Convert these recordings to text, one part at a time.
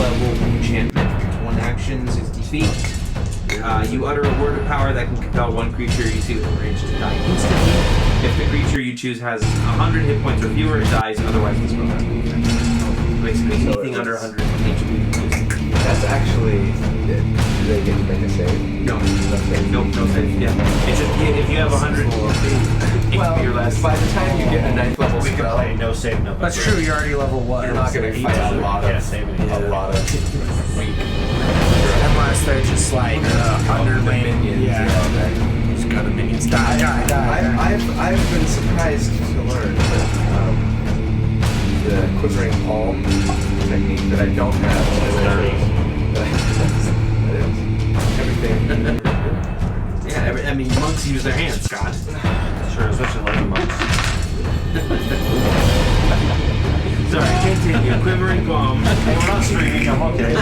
level enchantment. 1 action, 60 feet. You utter a word of power that can compel one creature you see within range to die instantly. If the creature you choose has 100 hit points or fewer, it dies. Otherwise, the spell dies. Basically, anything under 100 HP. That's actually... Do they get to make a save? No. No save. Yeah. It's just if you have 100 HP or less. By the time you get a 9th level we can spell, play no save, no. That's true. You're already level 1. you're not going to fight a lot of weak. Unless they're just like underling minions. Yeah. Just got the minions. Die. I've been surprised to learn that the quivering palm technique that I don't have. Everything. Yeah, I mean, monks use their hands, Scott. Sure, especially like monks. Sorry, continue. Quivering palm. Hey, we're not streaming, I'm okay.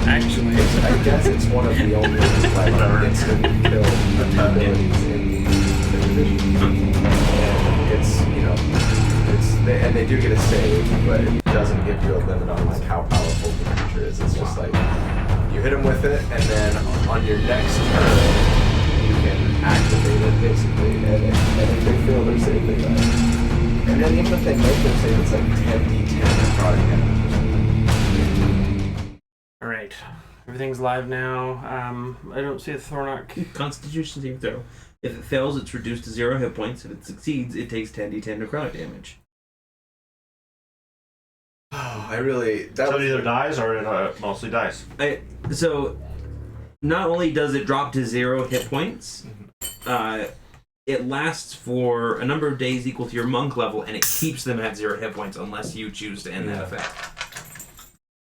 Actually, I guess it's one of the only like instant kill abilities in the division. And it's, you know, and they do get a save, but it doesn't give you a limit on like how powerful the creature is. It's just like you hit them with it, and then on your next turn you can activate it basically, and if they fail their save, they die. And then even if they make their save, it's like 10d10 necrotic damage or something. Alright. Everything's live now. I don't see a Thornock. Constitution saving throw. If it fails, it's reduced to 0 hit points. If it succeeds, it takes 10d10 necrotic damage. Oh, I really... So it either dies or it mostly dies. So, not only does it drop to 0 hit points, it lasts for a number of days equal to your monk level, and it keeps them at 0 hit points unless you choose to end that effect.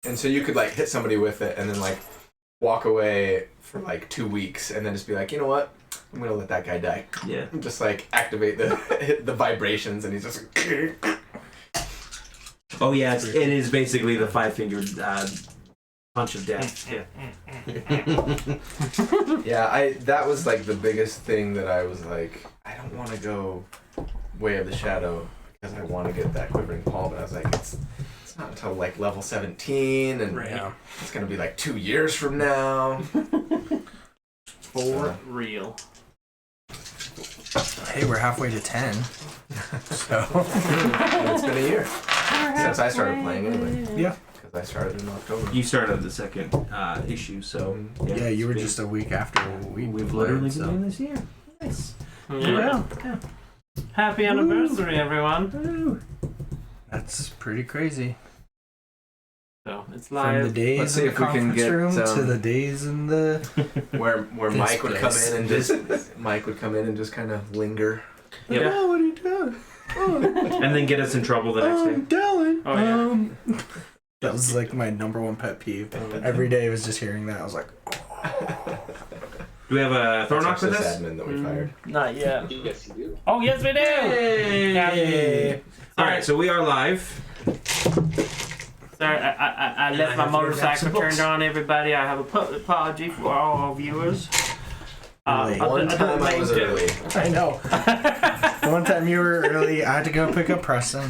And so you could like hit somebody with it and then like walk away for like 2 weeks and then just be like, you know what? I'm gonna let that guy die. Yeah. And just like activate the vibrations, and he's just Oh yeah, it is basically the 5-fingered punch of death. Yeah. yeah. That was like the biggest thing that I was like, I don't want to go Way of the Shadow because I want to get that quivering palm, but I was like, it's not until like level 17, and it's gonna be like 2 years from now. For real. Hey, we're halfway to 10. So It's been a year since I started playing anyway. yeah. Because I started in October. You started the second issue, so Yeah, you were just a week after we've literally been doing this year. Nice. Yeah. Happy anniversary, everyone. Woo. That's pretty crazy. So it's From live. the days Let's see in the if we can conference get room to the days in the where This Mike would come place. in and just kind of linger. Yep. Oh, what are you doing? Oh, And then get us in trouble the next day. Dylan. Oh, yeah. That was like my number one pet peeve. Every day I was just hearing that. I was like, Do we have a Thornock with That's us? admin that we fired. Not yet. Yes, you do. Oh, yes, we do. Yay! All right, so we are live. Sorry, I left my motorcycle turned on, everybody. I have a public apology for all our viewers. One time I was early. I know. One time you were early, I had to go pick up Preston.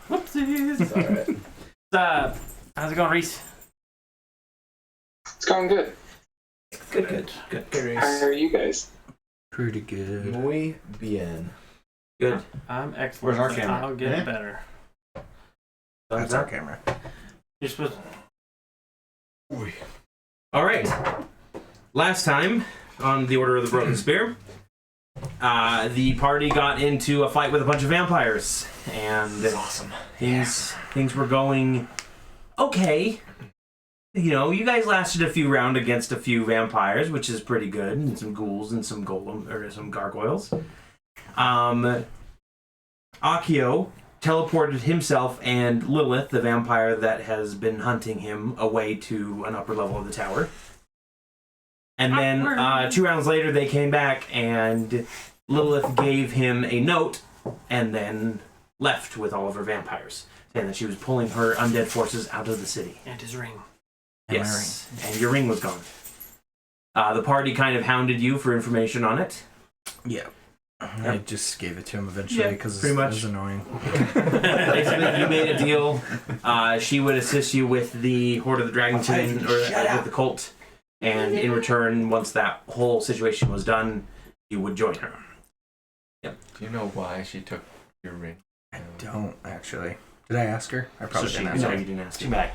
Whoopsies. It's alright. How's it going, Reese? It's going good. Good. How are you guys? Pretty good. Muy bien. Good. I'm excellent. Where's our but camera? I'll get Eh? better. That's our camera. You're supposed All right. Last time on the Order of the Broken Spear, the party got into a fight with a bunch of vampires, and Awesome. things were going okay. You know, you guys lasted a few rounds against a few vampires, which is pretty good, and some ghouls and some some gargoyles. Akio teleported himself and Lilith, the vampire that has been hunting him, away to an upper level of the tower. And then 2 rounds later, they came back, and Lilith gave him a note, and then left with all of her vampires, saying that she was pulling her undead forces out of the city. and his ring. Yes, and your ring was gone. The party kind of hounded you for information on it. Yeah. I just gave it to him eventually Yeah, because pretty it much. was annoying. Basically, you made a deal. She would assist you with the Horde of the Dragonkin, or with the cult, and in return, once that whole situation was done, you would join her. Yep. Do you know why she took your ring? I don't actually. Did I ask her? I probably didn't ask No, her. you didn't ask She'd her. be like,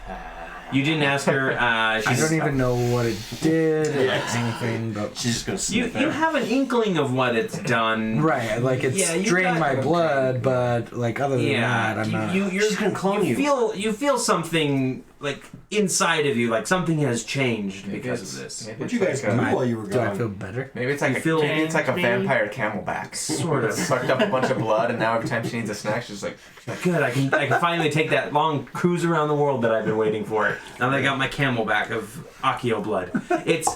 You didn't ask her. I don't even know what it did or anything, but She's just gonna You sniff it. have an inkling of what it's done. right, like it's Yeah, you drained got- my blood, but like other than that, I'm not. She's gonna clone you. You feel something like inside of you, like something has changed because of this. Maybe What it's you guys like do a, while you were Do I gone? feel better? maybe it's like You a feel- maybe it's like a Me? vampire camelback. Sort of. Sucked up a bunch of blood, and now every time she needs a snack, she's like, Good, I can finally take that long cruise around the world that I've been waiting for. Now that I got my camelback of Akio blood. It's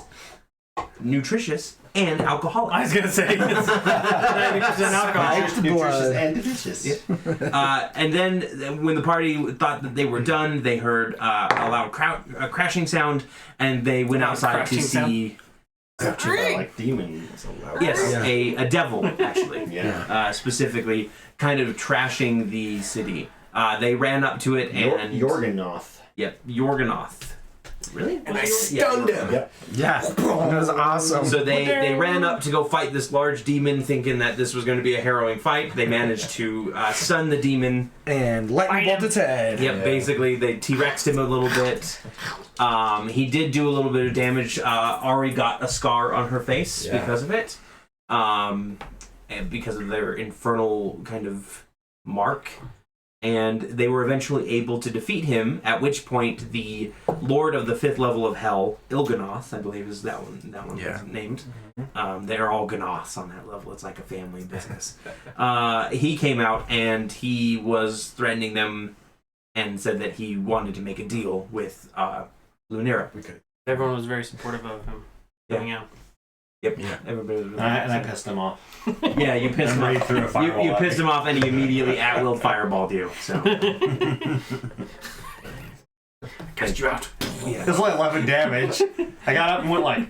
nutritious and alcoholic. I was gonna say it's 90% alcohol. Nutritious blood. and delicious. And then when the party thought that they were done, they heard a loud crashing sound, and they went outside to crashing see. Like demons. Yes, Yeah. a devil actually. Yeah. Specifically, kind of trashing the city. They ran up to it and Jorganoth. Yep, Yorganoth. Really? and I stunned him. Yep. Yeah, that was awesome. So they ran up to go fight this large demon, thinking that this was going to be a harrowing fight. They managed to stun the demon. And lightning bolt its head. Yep, basically they T-Rexed him a little bit. He did do a little bit of damage. Ari got a scar on her face because of it. And because of their infernal kind of mark. And they were eventually able to defeat him, at which point the Lord of the 5th level of Hell, Il'gynoth, I believe is that one was named. They're all Gnoths on that level. It's like a family business. He came out and he was threatening them and said that he wanted to make a deal with Lunera. Everyone was very supportive of him. Going out. Yep. Yeah. Everybody was really And I pissed him off. Yeah, you pissed him And off. threw a fireball You at pissed me. him off, and he immediately at-will fireballed you. So Cast you out. yeah. It was only 11 damage. I got up and went like,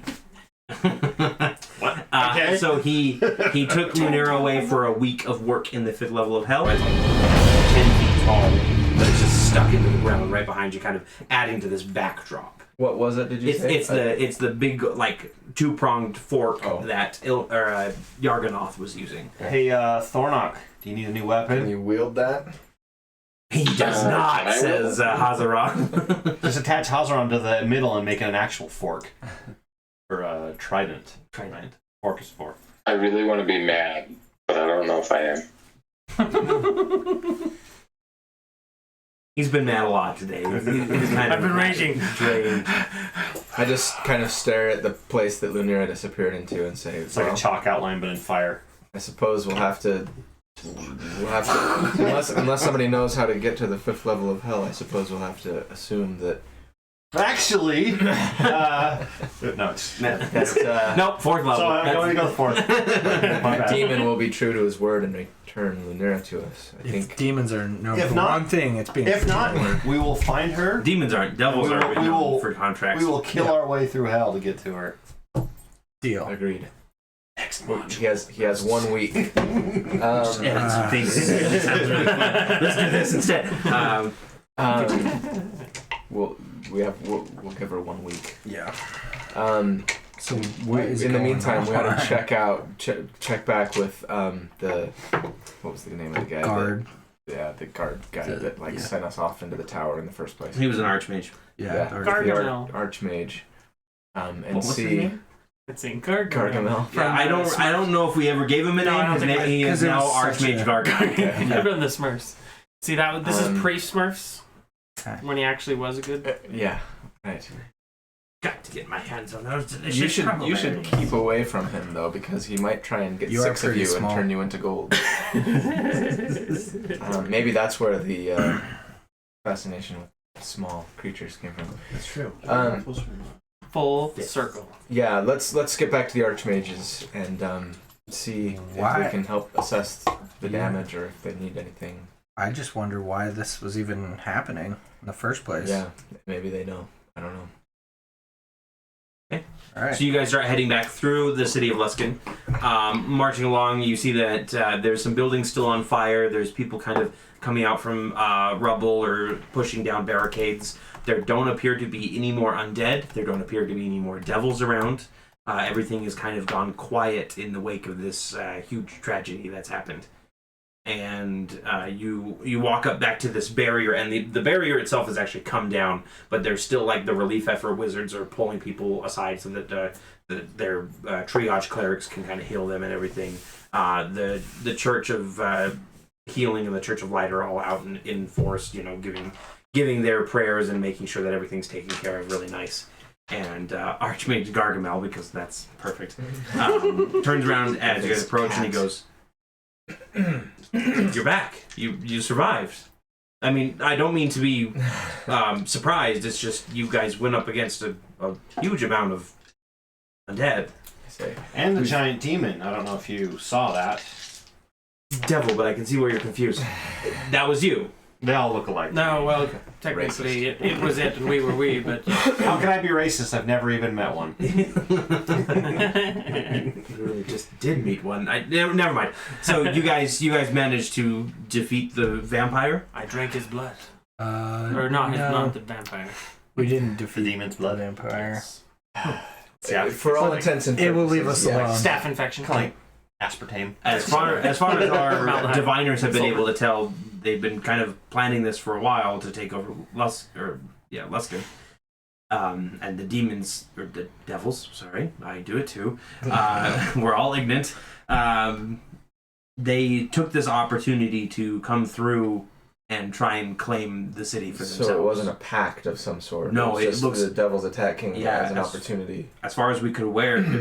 what? Okay. So he took Lunera away for a week of work in the 5th level of Hell. It's like 10 feet tall, but it's just stuck into the ground right behind you, kind of adding to this backdrop. What was it? Did you say? It's the big like 2-pronged fork Oh. that Yarganoth was using. Hey, Thornock, do you need a new Can weapon? you wield that? He does not, I says Hazaron. Just attach Hazaron to the middle and make it an actual fork. Or a trident. Trident. Fork is fork. I really want to be mad, but I don't know if I am. He's been mad a lot today. He's kind I've been raging. drained. I just kind of stare at the place that Lunera disappeared into and say, It's like well, a chalk outline, but in fire. I suppose we'll have to unless somebody knows how to get to the 5th level of Hell, I suppose we'll have to assume that Actually, no, it's... that Nope, 4th level. So I'm going to go fourth. My bad. demon will be true to his word and return Lunera to us. I If think demons are known If for not- one thing, it's being. If not, we will find her. Demons aren't. Devils We will- are we known will- for contracts. We will kill our way through hell to get to her. deal. agreed. Next He has 1 week. Edit some things. It sounds really fun. Let's do this instead. We'll give her 1 week. Yeah. So In what is the going meantime, we on? ought to check back with the what was the name of the guy? guard. The guard guy that sent us off into the tower in the first place. He was an archmage. Yeah, Gargamel. the archmage. And What was his see name? It's in Gargamel. Gargamel. Yeah, I don't know if we ever gave him a No, I name. don't His think name I- he is 'cause it now was such Archmage a- Gargamel. I've been the Smurfs. See that? This is pre-Smurfs. Okay. When he actually was a good. Yeah, right. Got to get my hands on those delicious You should strawberries. keep away from him though, because he might try and get You are 6 of pretty you small. and turn you into gold. Maybe that's where the fascination with small creatures came from. That's true. Full circle. Yeah, let's get back to the archmages and see if Why? we can help assess the damage or if they need anything. I just wonder why this was even happening in the first place. Yeah, maybe they know. I don't know. All right. So you guys start heading back through the city of Luskin. Marching along, you see that there's some buildings still on fire. There's people kind of coming out from rubble or pushing down barricades. There don't appear to be any more undead. There don't appear to be any more devils around. Everything has kind of gone quiet in the wake of this huge tragedy that's happened. And you walk up back to this barrier, and the barrier itself has actually come down, but there's still like the relief effort wizards are pulling people aside so that their triage clerics can kind of heal them and everything. The Church of Healing and the Church of Light are all out in force, giving their prayers and making sure that everything's taken care of really nice. And Archmage Gargamel, because that's perfect, turns around as you guys approach and he goes, "You're back. You survived." I mean, I don't mean to be surprised. It's just you guys went up against a huge amount of undead. And the giant demon. I don't know if you saw that. Devil, but I can see where you're confused. That was you. They all look alike. No, well, technically it was it and we were we, but... How can I be racist? I've never even met one. You really just did meet one. Never mind. So you guys managed to defeat the vampire? I drank his blood. Or not the vampire. We didn't The defeat demon's blood. the vampire. Yeah. For all intents and It purposes, will leave us alone. Staph infection. Like aspartame. As far as our diviners have been able to tell, they've been kind of planning this for a while to take over Luskin. And the demons, or the devils, sorry, I do it too. We're all ignorant. They took this opportunity to come through and try and claim the city for themselves. So it wasn't a pact of some sort. No, it was it just looks the devil's attacking as an opportunity. As far as we could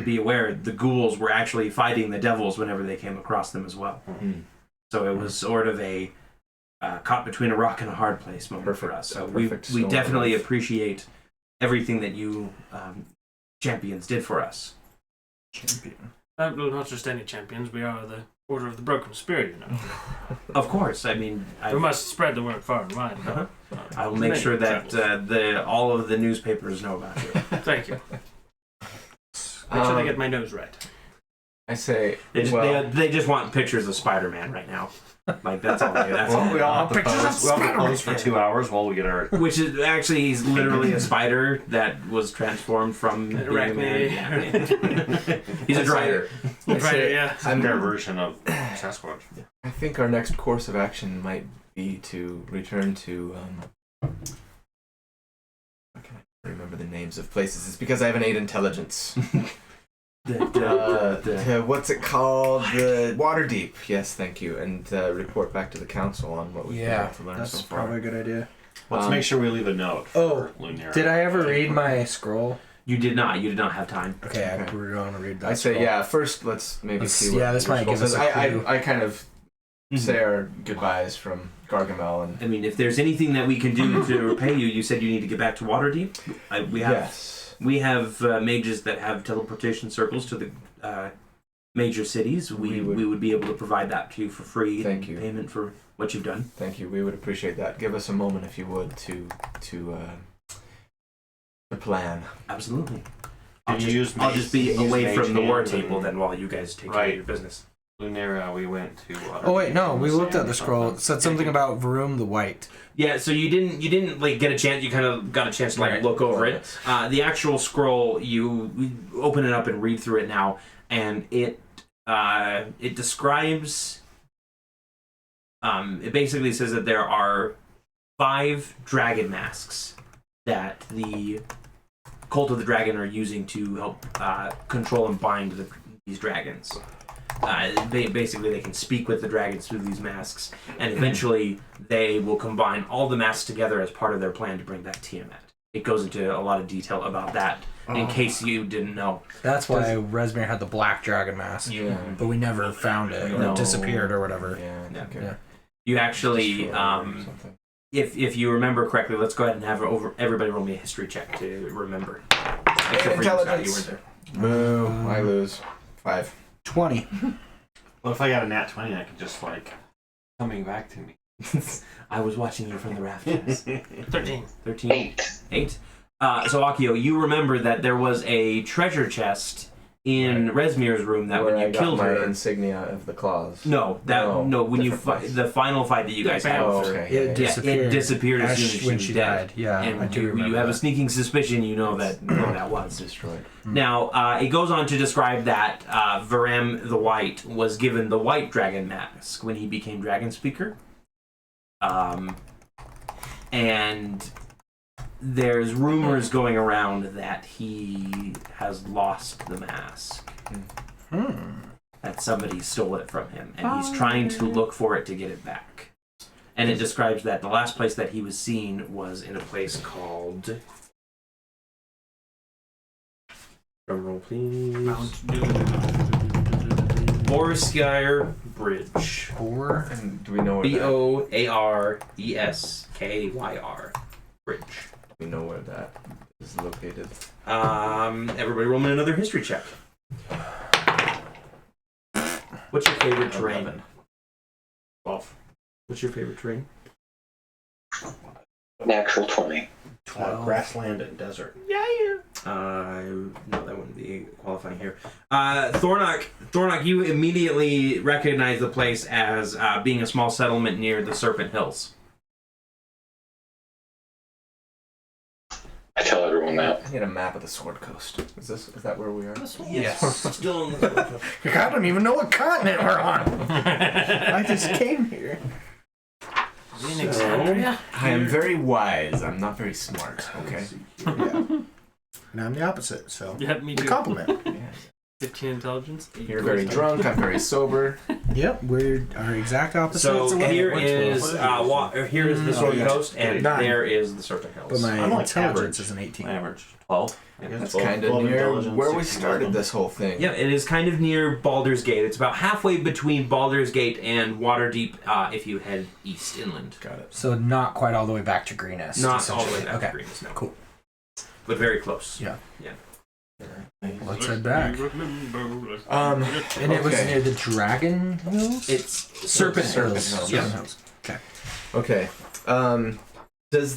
be aware, the ghouls were actually fighting the devils whenever they came across them as well. Mm-hmm. So it was sort of a caught between a rock and a hard place moment for us. So we definitely appreciate everything that you champions did for us. Well, not just any champions, we are the Order of the Broken Spirit, Of course, I mean... we must spread the word far and wide. I will make sure that all of the newspapers know about you. Thank you. Make sure they get my nose right. I say... They just want pictures of Spider-Man right now. Like, that's all they... That's all We all have to pose. We all have to pose for 2 hours while we get our... Which is actually, he's literally a spider that was transformed from being a man. Yeah. He's a drider. I'm their version of Sasquatch. I think our next course of action might be to return to... I can't remember the names of places. It's because I have an 8 intelligence. What's it called? The Waterdeep. Yes, thank you. And report back to the council on what we've been able to learn so that's far. probably a good idea. Let's make sure we leave a note for Lunera. Did I ever read my scroll? You did not. You did not have time. Okay. We're going to read that. I say, scroll. first let's maybe see what... Yeah, this might give us a clue. I kind of say our goodbyes from Gargamel and... I mean, if there's anything that we can do to repay you, you said you need to get back to Waterdeep. We have mages that have teleportation circles to the major cities. We would be able to provide that to you for free. Thank you. Payment for what you've done. Thank you. We would appreciate that. Give us a moment, if you would, to plan. Absolutely. I'll just be away from the war table then while you guys take care of your business. Lunera, we went to... Oh wait, no, we looked at the scroll. It said something about Vroom the White. Yeah, so you didn't like get a chance. You kind of got a chance to look over it. The actual scroll, you open it up and read through it now, and it describes. It basically says that there are 5 dragon masks that the Cult of the Dragon are using to help control and bind these dragons. Basically, they can speak with the dragons through these masks, and eventually they will combine all the masks together as part of their plan to bring back Tiamat. It goes into a lot of detail about that, in case you didn't know. That's why Resmir had the black dragon mask. Yeah. But we never found it, or it disappeared, or whatever. Yeah. You actually, if you remember correctly, let's go ahead and have everybody roll me a history check to remember. Except for you, Scott, you weren't there. Boo. I lose. 5. 20. Well, if I got a nat 20, I could just, coming back to me. I was watching you from the rafters. 13. 13. 8. So Akio, you remember that there was a treasure chest in Resmir's room that Where when you I got killed my her. insignia of the claws. No, when you the final fight that you guys had. Oh, with her. okay. It disappeared. It disappeared as soon as she when was she dead. died. Yeah, And I do you remember have a that. sneaking suspicion you know that was. Destroyed. Now, it goes on to describe that Varem the White was given the white dragon mask when he became Dragon Speaker. And there's rumors going around that he has lost the mask. That somebody stole it from him, and he's trying to look for it to get it back. And it describes that the last place that he was seen was in a place called... Drumroll, please. Borskire Bridge. And do we know where Boarskyr Bridge. we know where that is located? Everybody roll me another history check. What's your favorite terrain? 11. 12. What's your favorite terrain? Natural 20. Grassland and desert. No, that wouldn't be qualifying here. Thornock, you immediately recognize the place as being a small settlement near the Serpent Hills. I tell everyone that. I need a map of the Sword Coast. Is that where we are? Yes, still on the I don't even know what continent we're on. I just came here. Alexandria? I am very wise. I'm not very smart. Okay. Yeah. And I'm the opposite, so Yep, me we too. compliment. 15 intelligence. 8 You're very drunk. I'm very sober. Yep, we're our exact opposites. So here What is is here is the Sword yeah. Coast, and 9. there is the Serpent Hills. But my I'm like intelligence average. is an 18. My average 12. That's 12 kind of near intelligence, where we 16 started wisdom. this whole thing. Yeah, it is kind of near Baldur's Gate. It's about halfway between Baldur's Gate and Waterdeep if you head east inland. Got it. So not quite all the way back to Greenest. Not all the way essentially. back Okay. to Greens, no. Cool. But very close. Yeah. Yeah. Let's head back. Um, And it was okay. near the Dragon Hills? It's Serpent Serpent Hills. Hills. Yeah. Serpent Hills. Okay. Okay. Does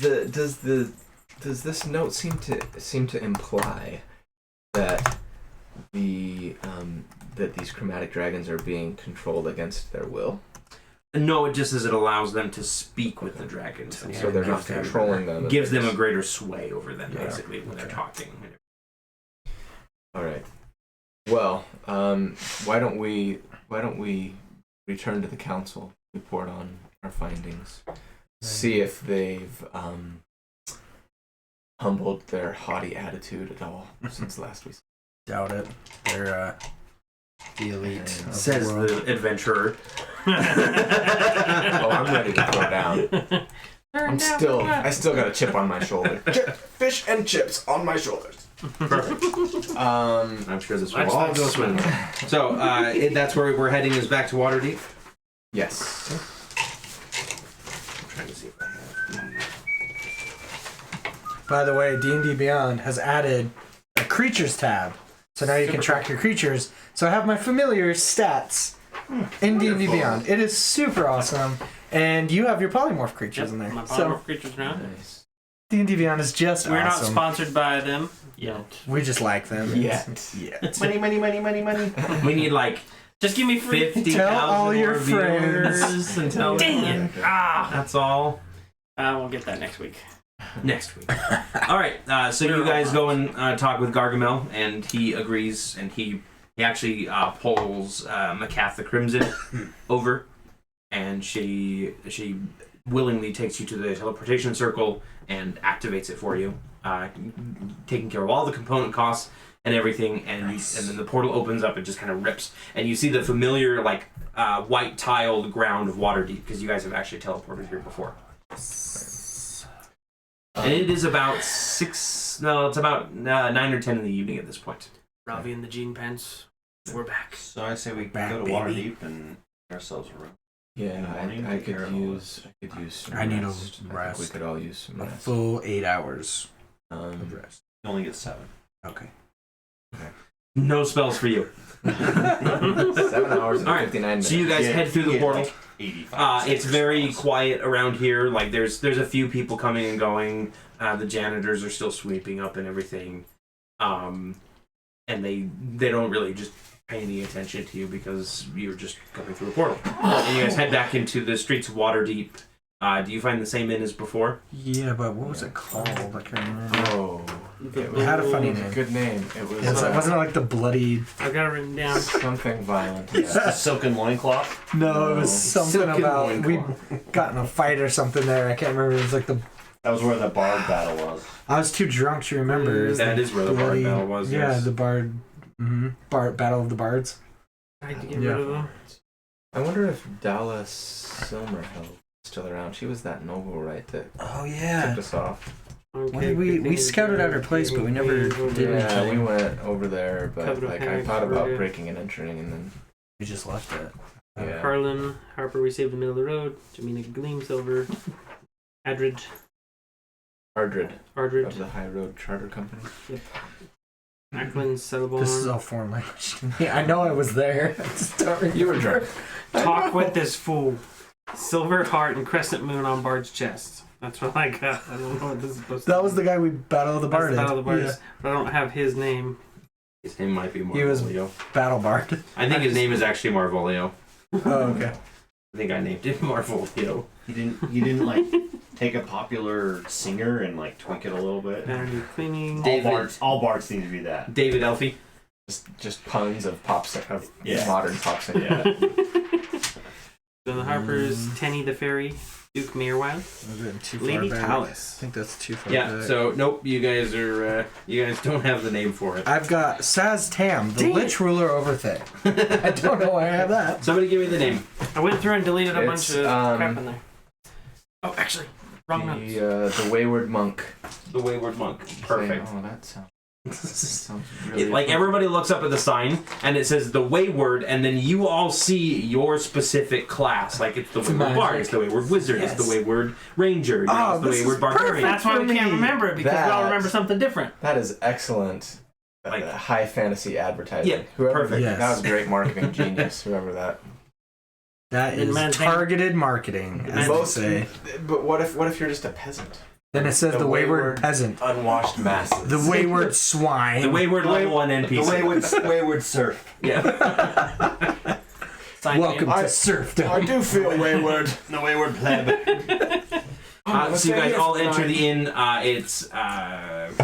this note seem to imply that that these chromatic dragons are being controlled against their will? No, it just says it allows them to speak with the dragons. and So they're not controlling them. gives them a just- greater sway over them, Yeah. basically, when they're talking. All right. Well, why don't we return to the council, report on our findings, see if they've humbled their haughty attitude at all since last we. Doubt it. They're the elite. of Says the world. the adventurer. Oh, I'm ready to throw down. I still got a chip on my shoulder. Fish and chips on my shoulders. Perfect. I'm sure this will That's all nice. go swimmingly. So that's where we're heading, is back to Waterdeep. Yes. I'm trying to see if I have. By the way, D&D Beyond has added a creatures tab. So now you can track your creatures. So I have my familiar stats in D&D Beyond. It is super awesome. And you have your polymorph creatures in there. My So polymorph creatures now. Nice. D&D Beyond is just We're not awesome. sponsored by them yet. We just like them. Yet. Yeah. Money. We need like Just give me free. 50,000 Tell all your more viewers friends. and tell Dang them. it! Ah, That's all. we'll get that next week. Next week. All right. So you guys go and talk with Gargamel, and he agrees, and he actually pulls Macath the Crimson over, and she willingly takes you to the teleportation circle and activates it for you, taking care of all the component costs and everything, and and then the portal opens up and just kind of rips, and you see the familiar like white tiled ground of Waterdeep, because you guys have actually teleported here before. And it is about it's about 9 or 10 in the evening at this point. Ravi and the jean pants. We're back. So I say we Back, go to baby. Waterdeep and get ourselves a room. Yeah, Morning, I take care could of all use some I need a rest. I think rest. we could all use some A rest. full 8 hours of Um, rest. You only get 7. Okay. No spells for you. 7 hours and All right, 59 minutes. So you guys head through the portal. Like 85. It's very quiet around here. Like there's a few people coming and going. The janitors are still sweeping up and everything. And they don't really just pay any attention to you because you're just coming through a portal. And you guys head back into the streets of Waterdeep. Do you find the same inn as before? Yeah, but what was it called? I can't remember. Oh, It had a funny it was a name. good name. It was Wasn't it like the bloody... I've got it written down. something violent. The silken loincloth. No, it was something Silken about... We loincloth. got in a fight or something there. I can't remember. It was like the... That was where the bard battle was. I was too drunk to remember. It was That is where the bard battle was, Yeah, yes. the bard... Battle of the Bards. I had to get Yeah. rid of them. I wonder if Dallas Silmerhill is still around. She was that noble, right, that Oh, tipped yeah. us off. Okay, We scouted out her place, but we never did Yeah, anything. we went over there, but Covered like up I thought about Hags, breaking and entering, and then We just left it. yeah. Harlan, Harper, we saved the middle of the road. Jamina Gleamsilver, Adrid, Ardred Ardred, of the High Road Charter Company. Acklin, Settleborn. This is all foreign language to me. I know I was there. I just don't remember. You were drunk. Talk with this fool. Silver heart and crescent moon on Bard's chest. That's what I got. I don't know what this is supposed to That was the guy we Battle of the That's Bard. the Battle of the Bards, Yeah. but I don't have his name. His name might be He was- Marvolio. Battle Bard. I think his name is actually Marvolio. Oh, okay. I think I named him Marvolio. You didn't like take a popular singer and like tweak it a little bit. Vanity cleaning. David- All bards need to be that. David Elfie. Just puns of of Yeah. modern pop singing. Yeah. Then the Harpers, Tenny the Fairy, Duke Meerwild, Was it too far Lady back? I Talus. think that's too far Yeah, back. so nope, you guys don't have the name for it. I've got Saz Tam, the Dang Lich Ruler Overthing. I don't know why I have that. Somebody give me the name. I went through and deleted a It's, bunch of crap in there. Oh, actually, wrong notes. The Wayward Monk. The Wayward Monk. Perfect. Oh, that sounds really Like everybody looks up at the sign and it says the Wayward, and then you all see your specific class. Like it's the Wayward magic. Bard, it's the Wayward Wizard, it's Yes. the Wayward Ranger, you know, Oh, it's the this is Wayward Barbarian. That's why for we can't me. remember it, because we all That- remember something different. That is excellent. Like- High fantasy advertising. Yeah, Whoever perfect. Yes. That was great marketing genius. Whoever that. That In is man's name. targeted marketing, as they say. But what if you're just a peasant? Then it says the Wayward Peasant. Unwashed masses. The Wayward Swine. The Wayward level 1 NPC. wayward surf. Yeah. Welcome to Serfdom. do feel wayward. The wayward pleb. So you guys all enter the inn. It's 5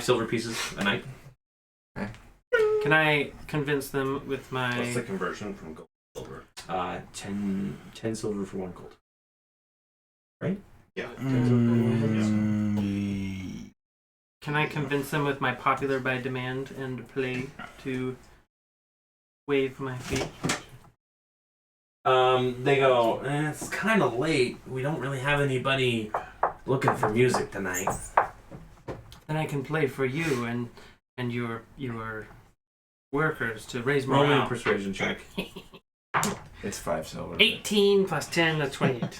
silver pieces a night. Can I convince them with my... What's the conversion from gold to silver? 10 silver for 1 gold. Yeah. Can I convince them with my popular by demand and play to waive my fee? They go, it's kind of late. We don't really have anybody looking for music tonight. Then I can play for you and your workers to raise Roll me a morale. persuasion check. It's 5 silver. 18 plus 10, that's 28.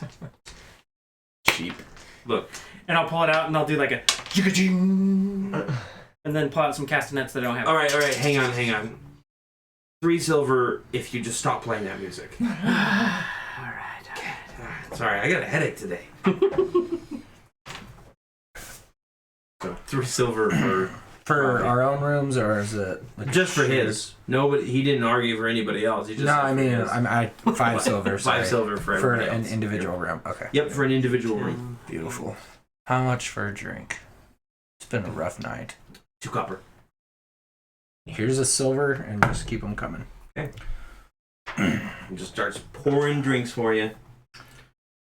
Cheap. Look, And I'll pull it out and I'll do like a jigga-jing, and then pull out some castanets that I don't have. all right, hang on. 3 silver if you just stop playing that music. All right. Sorry, I got a headache today. So 3 silver For our own rooms, or is it like just for his. Nobody, he didn't argue for anybody else. He just No, said I for mean, his. I 5 silver. 5 Sorry. silver for For everybody an else. individual room. Okay. Yep, for an individual room. Beautiful. How much for a drink? It's been a rough night. 2 copper. Here's a silver, and just keep them coming. He just starts pouring drinks for you.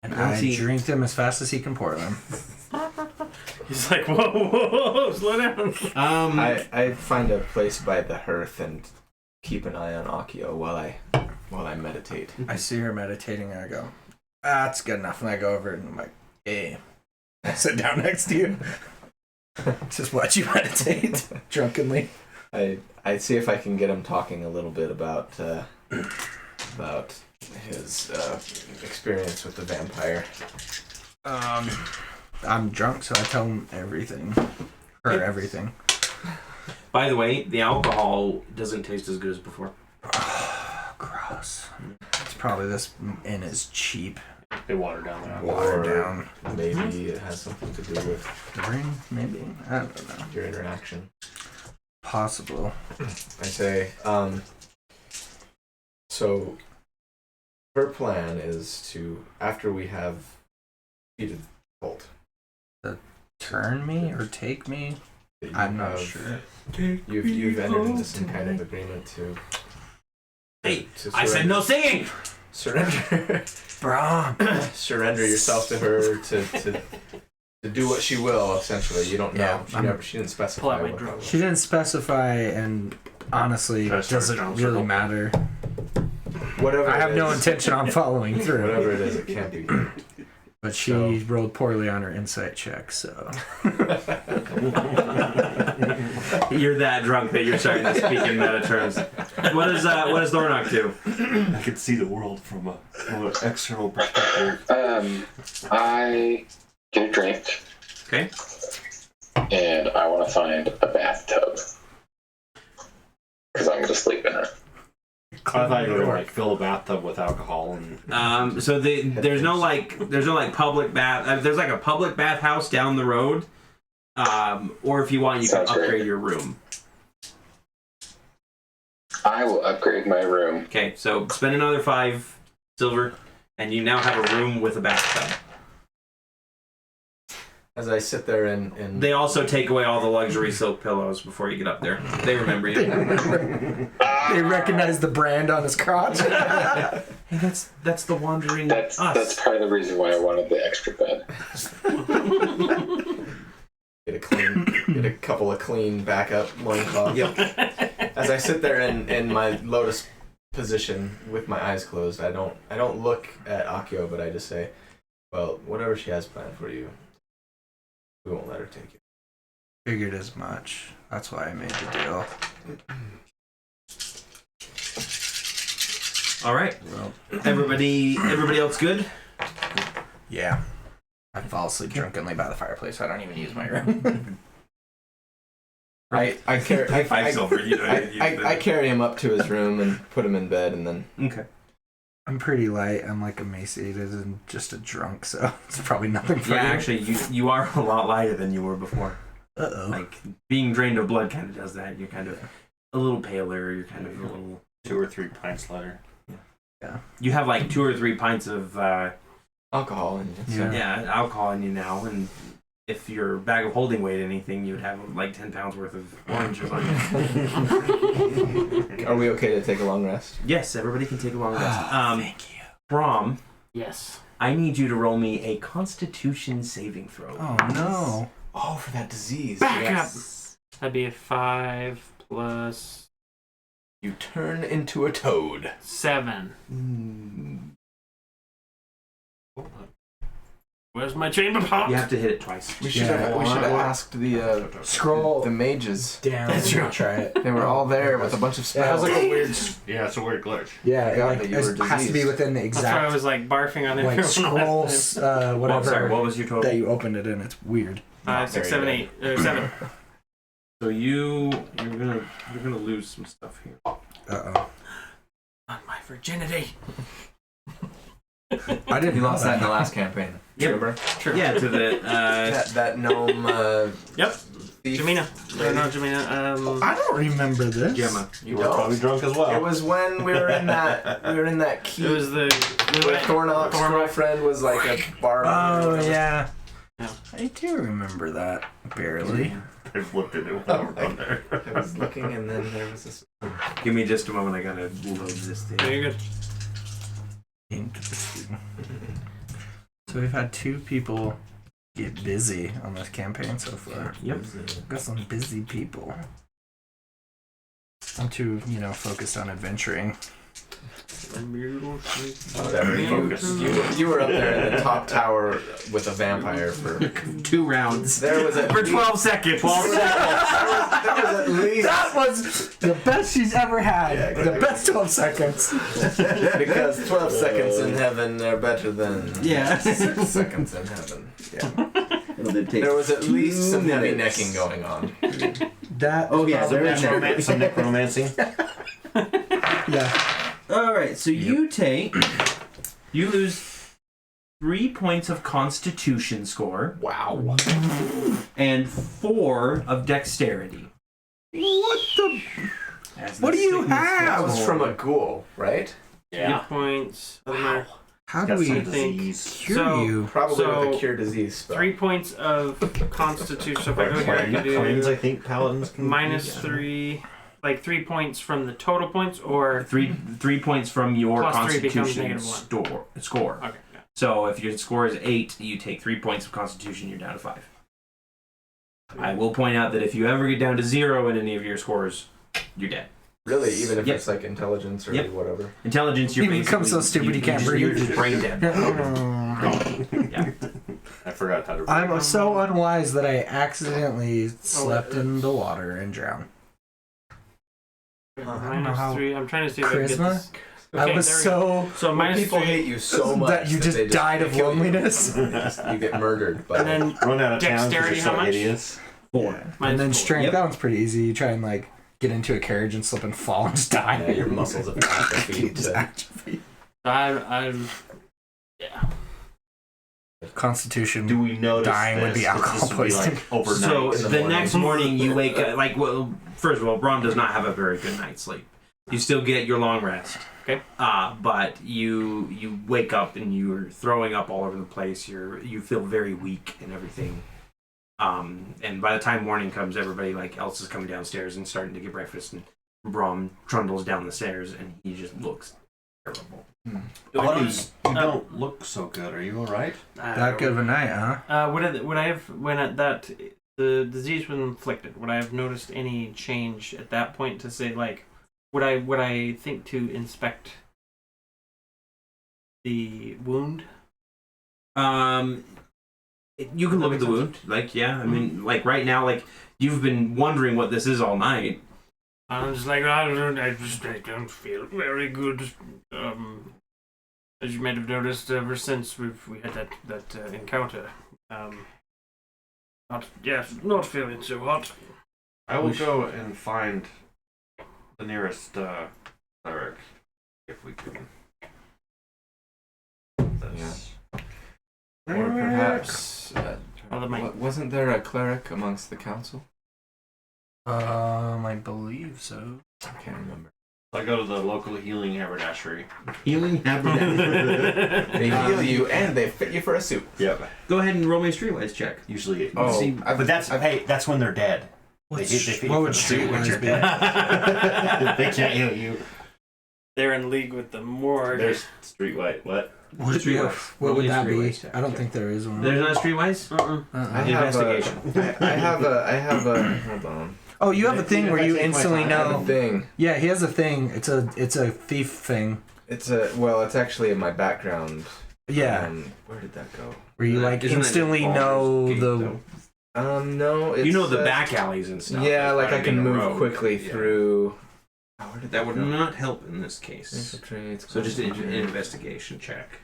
And Once I he- drink them as fast as he can pour them. He's like, whoa, slow down. I find a place by the hearth and keep an eye on Akio while I meditate. I see her meditating, and I go, that's good enough. And I go over and I'm like, hey. I sit down next to you. Just watch you meditate drunkenly. I see if I can get him talking a little bit about his experience with the vampire. I'm drunk, so I tell him everything. Or everything. By the way, the alcohol doesn't taste as good as before. Gross. It's probably this inn is cheap. They water down the alcohol. Watered Or down. maybe it has something to do with The ring, maybe? I don't know. your interaction. Possible. I say, so her plan is to, after we have defeated the cult, Turn me or take me? that you I'm not have- sure. You've entered into some kind of agreement to. Hey, to I said no singing! Surrender. Bro. Surrender yourself to her to do what she will. Essentially, you don't know. Yeah, She didn't specify. Pull out my what drone. She didn't specify, and honestly, Try to start doesn't a drum really circle. matter. Whatever. I have it no is, intention on following through. Whatever it is, it can't be. But she rolled poorly on her insight check, so. You're that drunk that you're starting to speak in meta terms. What does Thornock do? I could see the world from an external perspective. I get a drink Okay. and I want to find a bathtub because I'm going to sleep in it. I thought you were gonna fill the bathtub with alcohol and. So there's no public bath. There's like a public bathhouse down the road. Or if you want, you can Sounds great. upgrade your room. I will upgrade my room. Okay, so spend another 5 silver, and you now have a room with a bathtub. As I sit there and They also take away all the luxury silk pillows before you get up there. They remember you. They recognize the brand on his crotch. Hey, that's the wandering That's part of the reason why I wanted the extra bed. get a couple of clean backup loincloths. Yep. As I sit there in my lotus position with my eyes closed, I don't look at Akio, but I just say, well, whatever she has planned for you, we won't let her take it. Figured as much. That's why I made the deal. All right. Well, Everybody else good? yeah. I fall asleep drunkenly by the fireplace. I don't even use my room. I Five silver. You don't use I carry him up to his room and put him in bed, and then Okay. I'm pretty light. I'm like emaciated and just a drunk, so it's probably nothing for Yeah, you. actually, you are a lot lighter than you were before. Uh-oh. Like being drained of blood kind of does that. You're kind of a little paler. You're kind of a little. 2 or 3 pints later. You have like 2 or 3 pints of alcohol in you. So. alcohol in you now, and if your bag of holding weighed anything, you'd have like 10 pounds worth of oranges on you. Are we okay to take a long rest? Yes, everybody can take a long rest. Thank you. Brom, Yes. I need you to roll me a Constitution saving throw. Oh, no. Oh, for that disease. Back yes. That'd be a 5 plus You turn into a toad. 7. Where's my chamber pot? You have to hit it twice. We should have asked the Scroll mages. down. That's and right. Try it. They were all there with a bunch of It has spells. like a weird... Yeah, it's a weird glitch. Yeah, Yeah, like, but you it were has to be diseased. within the That's why I exact was like barfing on like everyone. scrolls, whatever Oh, sorry, what was your total? that you opened it in. It's weird. 5, 6, 7, 8. 7. So you're gonna lose some stuff here. Uh-oh. On my virginity. I didn't You know lost that in the last campaign. Yep. Remember? True. Yeah, to the That gnome. Yep. Thief. Jamina. Or not Jamina. I don't remember this. Gemma. You were probably drunk as well. It was when we were in that key. It was the. where Thornock's girlfriend was like a bar. Oh, yeah. Yeah. I do remember that. Barely. I flipped it over on there. I was looking, and then there was this. Give me just a moment. I gotta load this thing. Yeah, you're good. Interesting. So we've had 2 people get busy on this campaign so far. Yep. Got some busy people. I'm too, focused on adventuring. Whatever. You were up there in the top tower with a vampire for 2 rounds. There was For 12 seconds. 12 seconds. There was at least That was the best she's ever had. Yeah, The exactly. best 12 seconds. because 12 seconds in heaven are better than 6 seconds in heaven. Yeah. There was at least some heavy necking going on. That. Oh yeah, there is some necromancy. Yeah. All right, so you lose 3 points of Constitution score. Wow. And 4 of Dexterity. What the? What do you have? That was from a ghoul, right? 3 points. Wow. How do we cure you? Probably with a cure disease spell. 3 points of Constitution. So if I go here, I can Planes, I do think paladins can -3. Like 3 points from the total points, or 3 points from your Plus 3 becomes Constitution -1. score. Okay. Yeah. So if your score is 8, you take 3 points of Constitution. You're down to 5. I will point out that if you ever get down to 0 in any of your scores, you're dead. Really, even if it's like intelligence or whatever. Intelligence, you're You become so stupid you can't breathe. You're just brain dead. Yeah. I forgot how to. I'm so unwise that I accidentally slept in the water and drowned. -3. I'm trying to see if I can get Charisma? this. I was so People -3. hate you so much that you just died of kill you. loneliness. You get murdered. But And then Run out of town 'cause Dexterity, you're so how much? hideous. 4. And then -4. strength, Yep. that one's pretty easy. You try and like get into a carriage and slip and fall and just die. yeah, your muscles have atrophied. Just atrophy. I'm yeah. Constitution. Do we notice Dying would be this? alcohol This would be poisoning. like overnight. So in the the morning. next morning you wake up, first of all, Braun does not have a very good night's sleep. You still get your long rest. Okay. But you wake up and you're throwing up all over the place. You feel very weak and everything. And by the time morning comes, everybody else is coming downstairs and starting to get breakfast, and Braun trundles down the stairs and he just looks terrible. Buddy, you don't look so good. Are you all right? That good of a night, huh? Would I have when at that the disease was inflicted? Would I have noticed any change at that point to say would I think to inspect the wound? You can look at the wound. I mean, right now, you've been wondering what this is all night. I'm just I don't feel very good. As you may have noticed, ever since we had that encounter, not feeling so hot. I will go and find the nearest cleric if we can. Or perhaps, wasn't there a cleric amongst the council? I believe so. I can't remember. I go to the local healing haberdashery. Healing haberdashery. They heal you and they fit you for a suit. Yep. Go ahead and roll me a streetwise check. Usually. But that's when they're dead. They fit you What for would the suit when streetwise you're be? dead. They can't heal you. They're in league with the morgue. There's streetwise. What? What would that be? I don't think there is one. There's not a streetwise? Investigation. I have a. Hold on. Oh, you have a thing where you instantly I have a know. thing. Yeah, he has a thing. It's a thief thing. It's actually in my background. Yeah, Where did that go? where you Isn't that instantly just know Baldur's the. Gate, though? No. It's, You know the back alleys and stuff. Yeah, That's I by can being a move rogue. quickly Yeah. through. That would not help in this case. Infiltrate. So just an investigation check.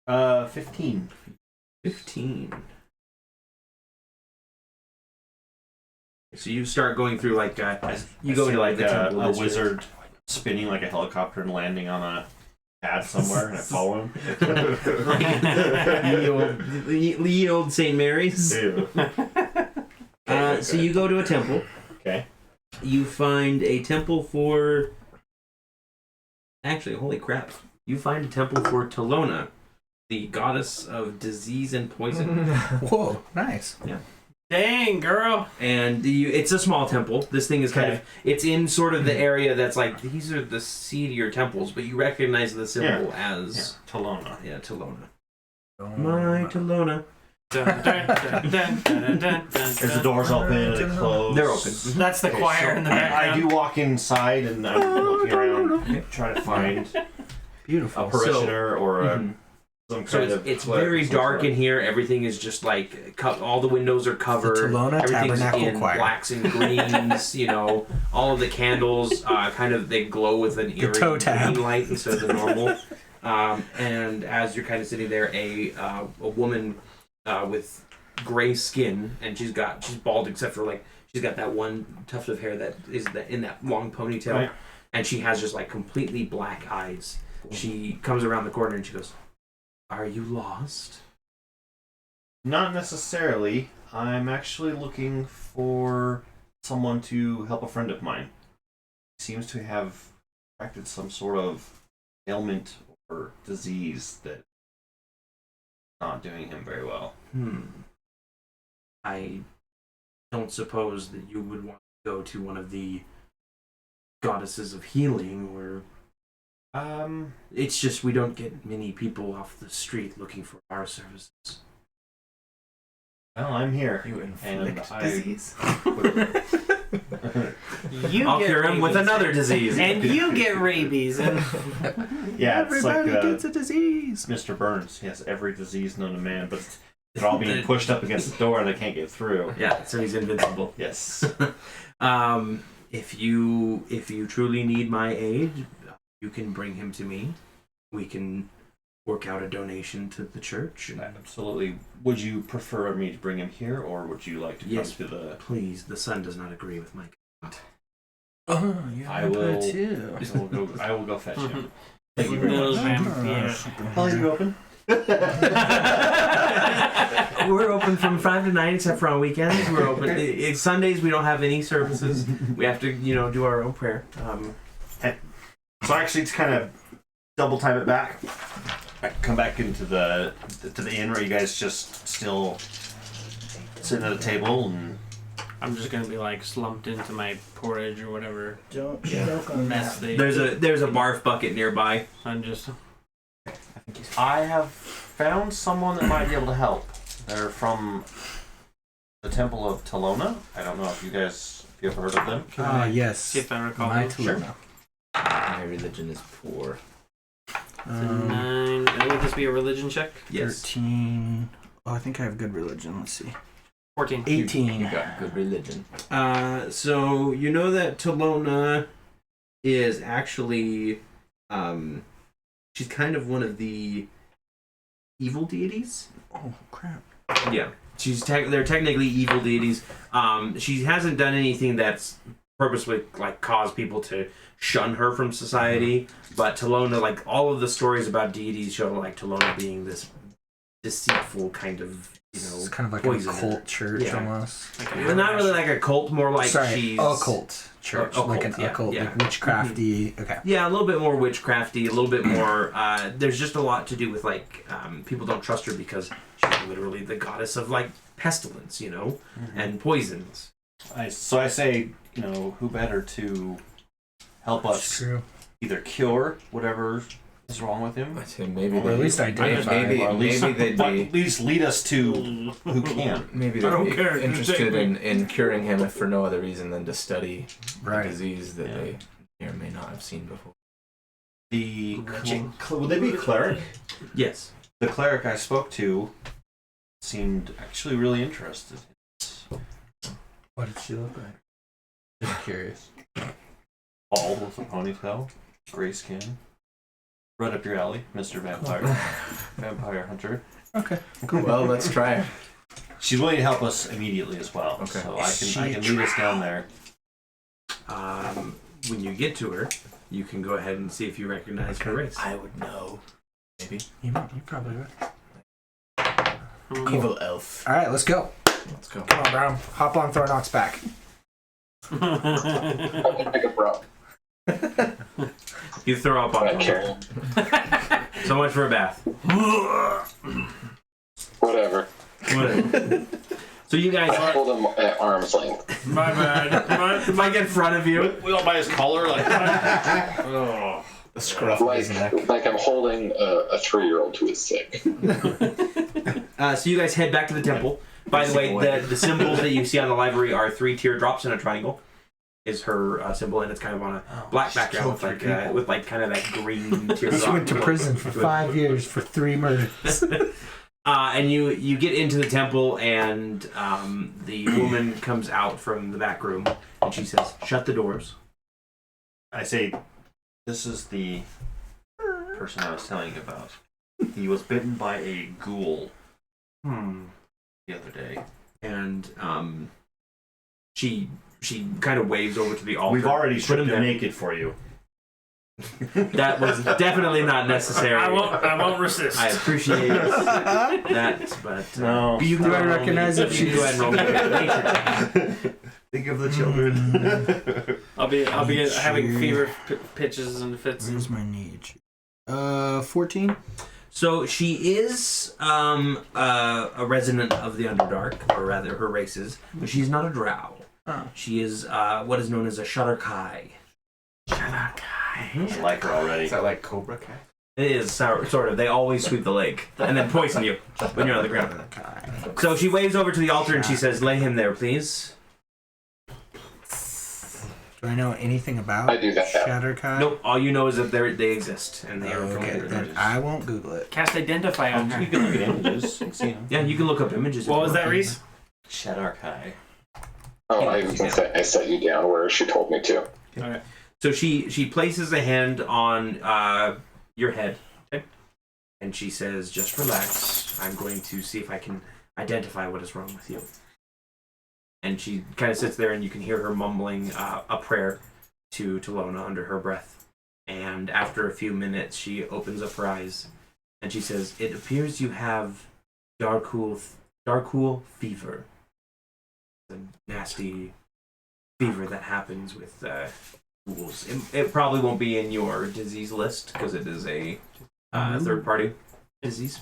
15. 15. So you start going through you go see into the temple a district. wizard spinning like a helicopter and landing on a pad somewhere, and I follow him. Ye old St. Mary's. So you go to a temple. Okay. You find a temple for. Actually, holy crap! You find a temple for Talona, the goddess of disease and poison. Whoa, nice. Yeah. Dang, girl. And it's a small temple. This thing is it's in sort of the area that's these are the seedier temples, but you recognize the symbol as Talona. Yeah, Talona. My Talona. Dun, dun, dun, dun, dun, dun, As the doors open and they close. They're open. That's the choir in the I background. do walk inside and I'm looking around, trying to find Beautiful. a parishioner or Mhm. some So kind of. it's very dark in here. Everything is just all the windows are covered. The Talona Everything's Tabernacle in Choir. blacks and greens. All of the candles they glow with an eerie toe tab. green light instead of the normal. And as you're kind of sitting there, a woman with gray skin, and she's bald except for like she's got that one tuft of hair that is in that long ponytail, right. And she has just like completely black eyes. She comes around the corner and she goes, "Are you lost?" Not necessarily. I'm actually looking for someone to help a friend of mine. He seems to have contracted some sort of ailment or disease that's not doing him very well. I don't suppose that you would want to go to one of the goddesses of healing, or it's just we don't get many people off the street looking for our services. Well, I'm here. You inflict disease. I'll cure him with another disease. And you get rabies. And yeah, it's everybody like gets a disease. Mr. Burns. He has every disease known to man, but they're all being pushed up against the door and they can't get through. Yeah, so he's invincible. Yes. If you truly need my aid, you can bring him to me. We can work out a donation to the church. Absolutely. Would you prefer me to bring him here, or would you like to come to the... Please, the son does not agree with my comment. Oh, yeah, I will too. I will go fetch him. Thank you very much. How is he open? We're open from 5 to 9, except for on weekends. We're open. It's Sundays. We don't have any services. We have to, do our own prayer. So actually, to kind of double time it back, I come back into the inn where you guys just still sitting at a table, and I'm just gonna be like slumped into my porridge or whatever. Don't choke on Mess that. There's a barf bucket nearby. I'm just. I have found someone that might be able to help. They're from the Temple of Talona. I don't know if you have heard of them. Yes. See if I recall. My Sure. Talona. My religion is poor. So 9. Would this be a religion check? Yes. 13. Oh, I think I have good religion. Let's see. 14. 18. You got good religion. So you know that Talona is actually, she's kind of one of the evil deities. Oh, crap. Yeah, they're technically evil deities. She hasn't done anything that's purposely like caused people to shun her from society. But Talona, like all of the stories about deities show like Talona being this deceitful kind of, It's kind of like poisoner. a cult church Yeah. almost. Well, not really like a cult, more like she's occult church, like an occult, yeah. like witchcrafty. Okay. Yeah, a little bit more witchcrafty, a little bit more. There's just a lot to do with like people don't trust her because she's literally the goddess of like pestilence, and poisons. So I say, who better to help us either cure whatever is wrong with him, I say maybe or at least identify. Maybe they'd be. at least lead us to who can. Maybe they'd be interested in curing him, if for no other reason than to study a disease that they may or may not have seen before. Would they be a cleric? Yes. The cleric I spoke to seemed actually really interested. What did she look like? Just curious. Bald with a ponytail, gray skin. Right up your alley, Mr. Vampire. Vampire Hunter. Okay. Cool. Well, let's try her. She's willing to help us immediately as well. Okay. So I can lead us down there. When you get to her, you can go ahead and see if you recognize her race. I would know. Maybe. You probably would. Evil elf. All right, let's go. Let's go. Come on, Brown. Hop on Thornock's back. I can pick up Rob. You throw up on I her. So much for a bath. Whatever. So you guys I hold him at arm's length. My bad. if I get in front of you. We all by his collar, like. The scruff of his neck. Like I'm holding a 3-year-old who is sick. So you guys head back to the temple. By the way, the symbols that you see on the library are 3 teardrops in a triangle. Is her symbol, and it's kind of on a black background with like kind of that green teardrop. She went to prison for 5 years for 3 murders. And you get into the temple, and the woman comes out from the back room, and she says, "Shut the doors." I say, this is the person I was telling you about. He was bitten by a ghoul the other day. And she kind of waves over to the altar. We've already Put stripped him him there. naked for you. That was definitely not necessary. I won't resist. I appreciate that, but No. you Do I recognize you if can she's- go ahead and roll me a nature check. Think of the children. I'll be having Nature. fever pitches and fits. Where's my nature? 14. So she is a resident of the Underdark, or rather her race is, but she's not a drow. Oh. She is what is known as a Shudderkai. I like her already. Is that like Cobra Kai? It is sort of. They always sweep the lake and then poison you when you're on the ground. So she waves over to the altar and she says, "Lay him there, please." Do I know anything about I do that. Shatterkai? Nope. All you know is that they exist and they are from Okay, the then Underdark. I won't Google it. Cast Identify on You her. can look at images. You can see them. Yeah, you can look up images. if What you was want. that, Reese? Shadarkai. Oh, I was gonna say I set you down where she told me to. Alright. So she places a hand on your head, okay? And she says, "Just relax. I'm going to see if I can identify what is wrong with you." And she kind of sits there, and you can hear her mumbling a prayer to Lona under her breath. And after a few minutes, she opens up her eyes, and she says, "It appears you have Darkhool fever. A nasty fever that happens with ghouls. It probably won't be in your disease list because it is a third-party disease."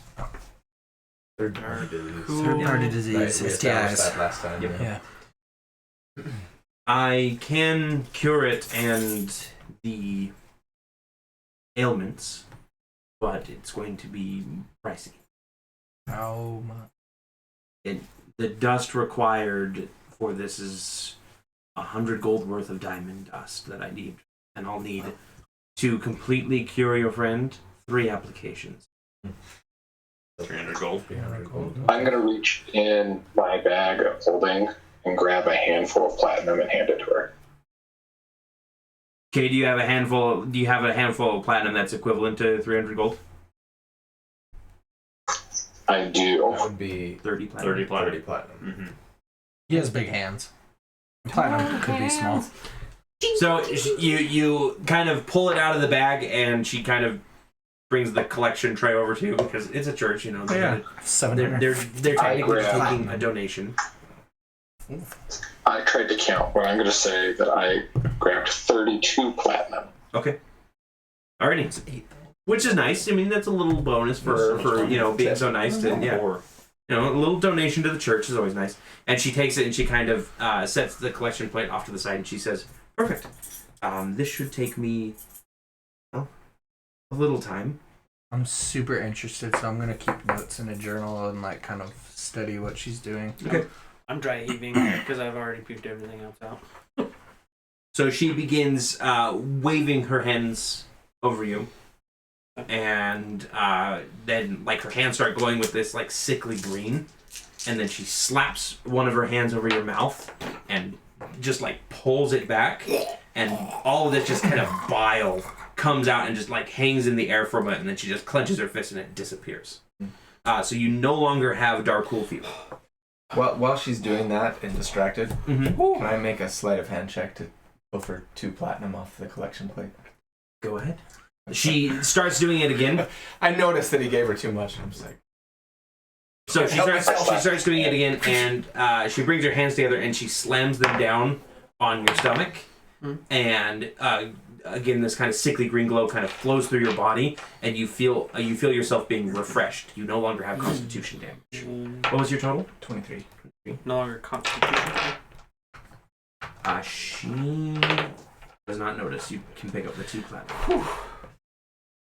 Third-party disease. Third-party Right, disease, we established STIs. that last time. Yep. Yeah. Yeah. I can cure it and the ailments, but it's going to be pricey. How much? The dust required for this is 100 gold worth of diamond dust that I need, and I'll need to completely cure your friend 3 applications. 300 gold. 300 gold. I'm gonna reach in my bag of holding and grab a handful of platinum and hand it to her. Okay, do you have a handful of platinum that's equivalent to 300 gold? I do. That would be 30 platinum. 30 platinum. 30 platinum. Mm-hmm. He has big hands. Platinum could be small. So you kind of pull it out of the bag, and she kind of brings the collection tray over to you because it's a church, you know. Oh, yeah. They're 700. technically grab taking a donation. I tried to count, but I'm gonna say that I grabbed 32 platinum. Okay. Alrighty. Which is nice. I mean, that's a little bonus for being so nice to a little donation to the church is always nice. And she takes it and she kind of sets the collection plate off to the side and she says, "Perfect. This should take me a little time." I'm super interested, so I'm gonna keep notes in a journal and kind of study what she's doing. Okay. I'm dry heaving because I've already puked everything else out. So she begins waving her hands over you. And then her hands start glowing with this sickly green, and then she slaps one of her hands over your mouth and just pulls it back, and all of this just kind of bile comes out and just hangs in the air for a moment, and then she just clenches her fist and it disappears. So you no longer have Darkhool fever. While she's doing that and distracted, Mm-hmm. can I make a sleight of hand check to go for 2 platinum off the collection plate? Go ahead. She starts doing it again. I noticed that he gave her too much, and I'm just like, So she starts doing it again, and she brings her hands together and she slams them down on your stomach, and again this kind of sickly green glow kind of flows through your body, and you feel yourself being refreshed. You no longer have constitution damage. What was your total? 23. No longer constitution. She does not notice. You can pick up the 2 platinum.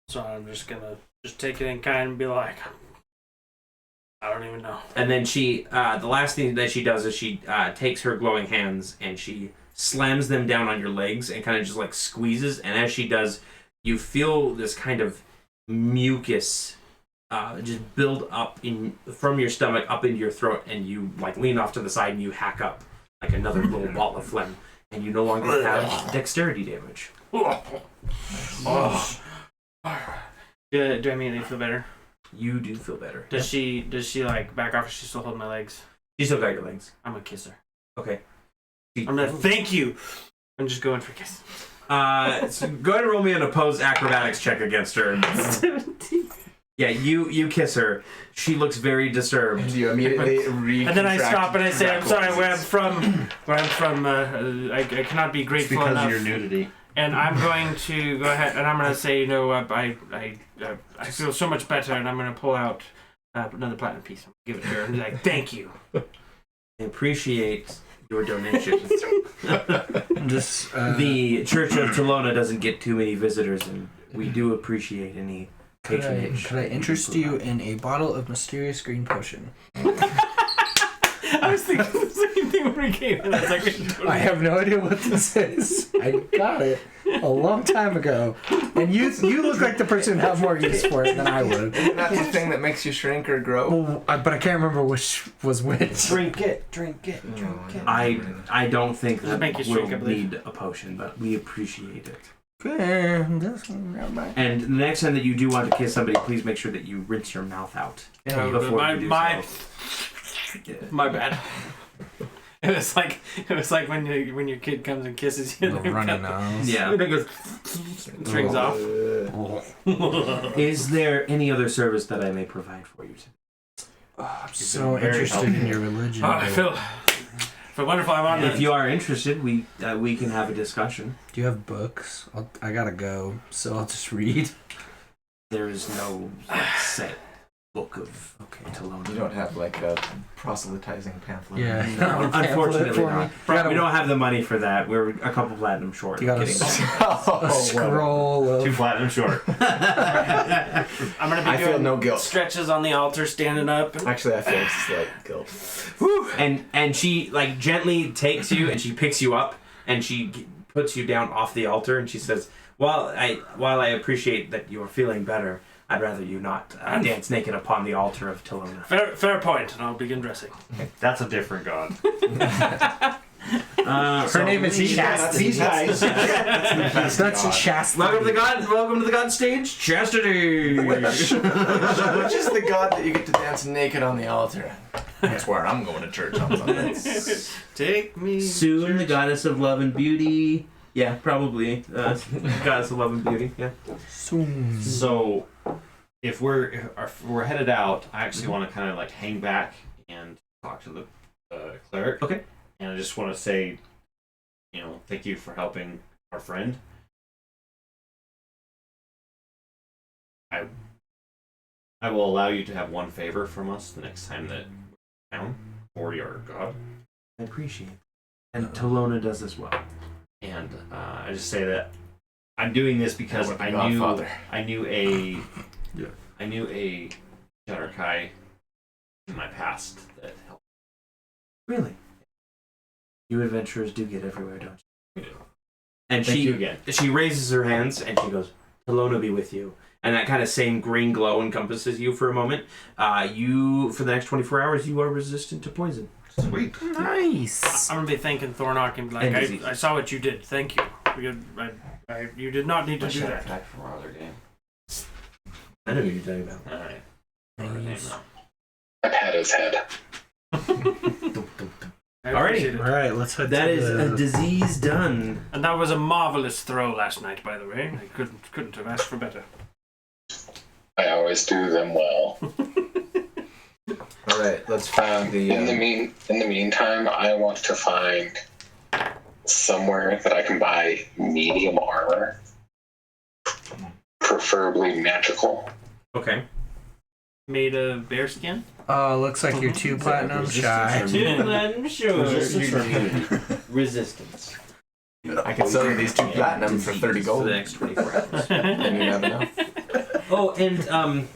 So I'm just gonna take it in kind and be like, I don't even know. And then she, the last thing that she does is she takes her glowing hands and she slams them down on your legs and kind of just squeezes. And as she does, you feel this kind of mucus just build up from your stomach up into your throat, and you lean off to the side and you hack up another little ball of phlegm, and you no longer have dexterity damage. Just Do I immediately feel better? You do feel better. Does she like back off? Or she still holding my legs? You still got your legs. I'm gonna kiss her. Okay. I'm gonna thank you. I'm just going for a kiss. So go ahead and roll me an opposed acrobatics check against her. 17. Yeah, you kiss her. She looks very disturbed. And you immediately And then I stop and I say, "I'm sorry, where I'm from, I cannot be It's grateful because enough." of your nudity. And I'm going to go ahead and I'm going to say, you know, I feel so much better, and I'm going to pull out another platinum piece. I'm gonna give it to her and be like, "Thank you." I appreciate your donation. Just The Church of Tolona doesn't get too many visitors, and we do appreciate any patronage. could I interest you in a bottle of mysterious green potion? I was thinking the same thing when we came in. I was like, I have no idea what this is. I got it a long time ago, and you look like the person who have more use for it than I would. Isn't that the thing that makes you shrink or grow? Well, but I can't remember which was which. Drink it. I don't think Does it that make you we'll shrink, I believe? need a potion, but we appreciate it. Okay, And the next time that you do want to kiss somebody, please make sure that you rinse your mouth out before you do so. My bad. It was like when your kid comes and kisses you. the runny nose. Yeah. And it goes, strings off. Is there any other service that I may provide for you today? I'm so very interested helpful. in your religion. Oh, I feel wonderful. I'm on If you are interested, we can have a discussion. Do you have books? I gotta go, so I'll just read. There is no set book of Tolona. You don't have like a proselytizing pamphlet. Yeah. No, unfortunately for not. me. You got We a, don't have the money for that. We're a couple platinum short. you got Kidding. a scroll 2 of. platinum short. I'm gonna be I doing feel no guilt. stretches on the altar, standing up. Actually, I feel slight guilt. And she like gently takes you and she picks you up and she puts you down off the altar and she says, while I appreciate that you're feeling better, I'd rather you not dance naked upon the altar of Tolona. Fair point, and I'll begin dressing. That's a different god. Her name is Chastity. These guys. That's Chastity. Welcome to the God stage, Chastity. Which is the god that you get to dance naked on the altar? That's where I'm going to church on Sundays. Take me. Soon, the goddess of love and beauty. Yeah, probably. Goddess of love and beauty. Yeah. Soon. So, if we're headed out, I actually want to kind of like hang back and talk to the cleric. Okay. And I just want to say, you know, thank you for helping our friend. I will allow you to have one favor from us the next time that we're down for your god. I appreciate it. And Tolona does as well. And I just say that I'm doing this because with the I Godfather. knew a Jadakai in my past that helped. Really? You adventurers do get everywhere, don't you? We do. And Thank you again. she raises her hands and she goes, Tolona be with you. And that kind of same green glow encompasses you for a moment. You, for the next 24 hours, you are resistant to poison. Sweet. Nice. I'm gonna be thanking Thornock and be like, And disease. I saw what you did. Thank you. You did not need to do that. Back from our other game. I know who you're talking about. Alright. Nice. I've had his head. I Alrighty. appreciate it. All right, let's head That to is the... a disease done. And that was a marvelous throw last night, by the way. I couldn't have asked for better. I always do them well. All right, let's find the. In the meantime, I want to find somewhere that I can buy medium armor, preferably magical. Okay. Made of bear skin? Looks like you're 2 platinum shy. Resistance or immunity? Resistance. I can sell you these 2 platinum for 30 For gold. the next 24 hours. And you have enough. Oh, and,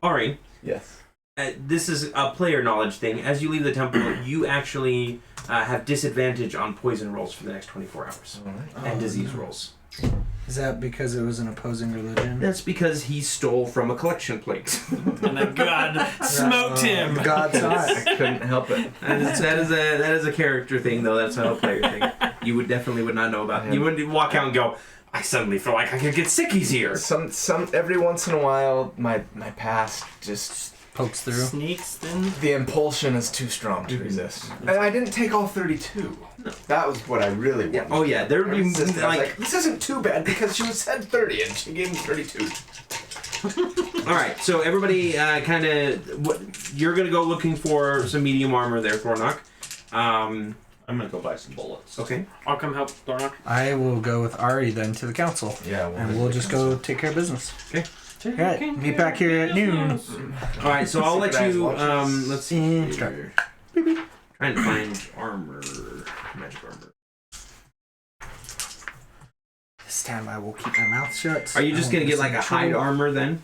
Ari, Yes. this is a player knowledge thing. As you leave the temple, you actually have disadvantage on poison rolls for the next 24 hours. All right. And disease rolls. Is that because it was an opposing religion? That's because he stole from a collection plate. And then God smoked him. God's eye. I couldn't help it. that is a character thing, though. That's not a player thing. You would not know about. You wouldn't walk out and go, I suddenly feel like I could get sickies here. Some every once in a while, my past just Pokes through. Sneaks then. the impulsion is too strong to resist. And I didn't take all 32. No. That was what I really wanted. Yeah. Oh yeah, there would be like this isn't too bad because she said 30 and she gave me 32. All right, so everybody kind of you're gonna go looking for some medium armor there, Thornock. I'm gonna go buy some bullets. Okay. I'll come help Thornock. I will go with Ari then to the council. Yeah, And we'll just go take care of business. Okay. All right, meet back here at noon. All right, so I'll let you. Let's see. Start. Trying to find armor, magic armor. This time I will keep my mouth shut. Are you just gonna get like a hide armor then?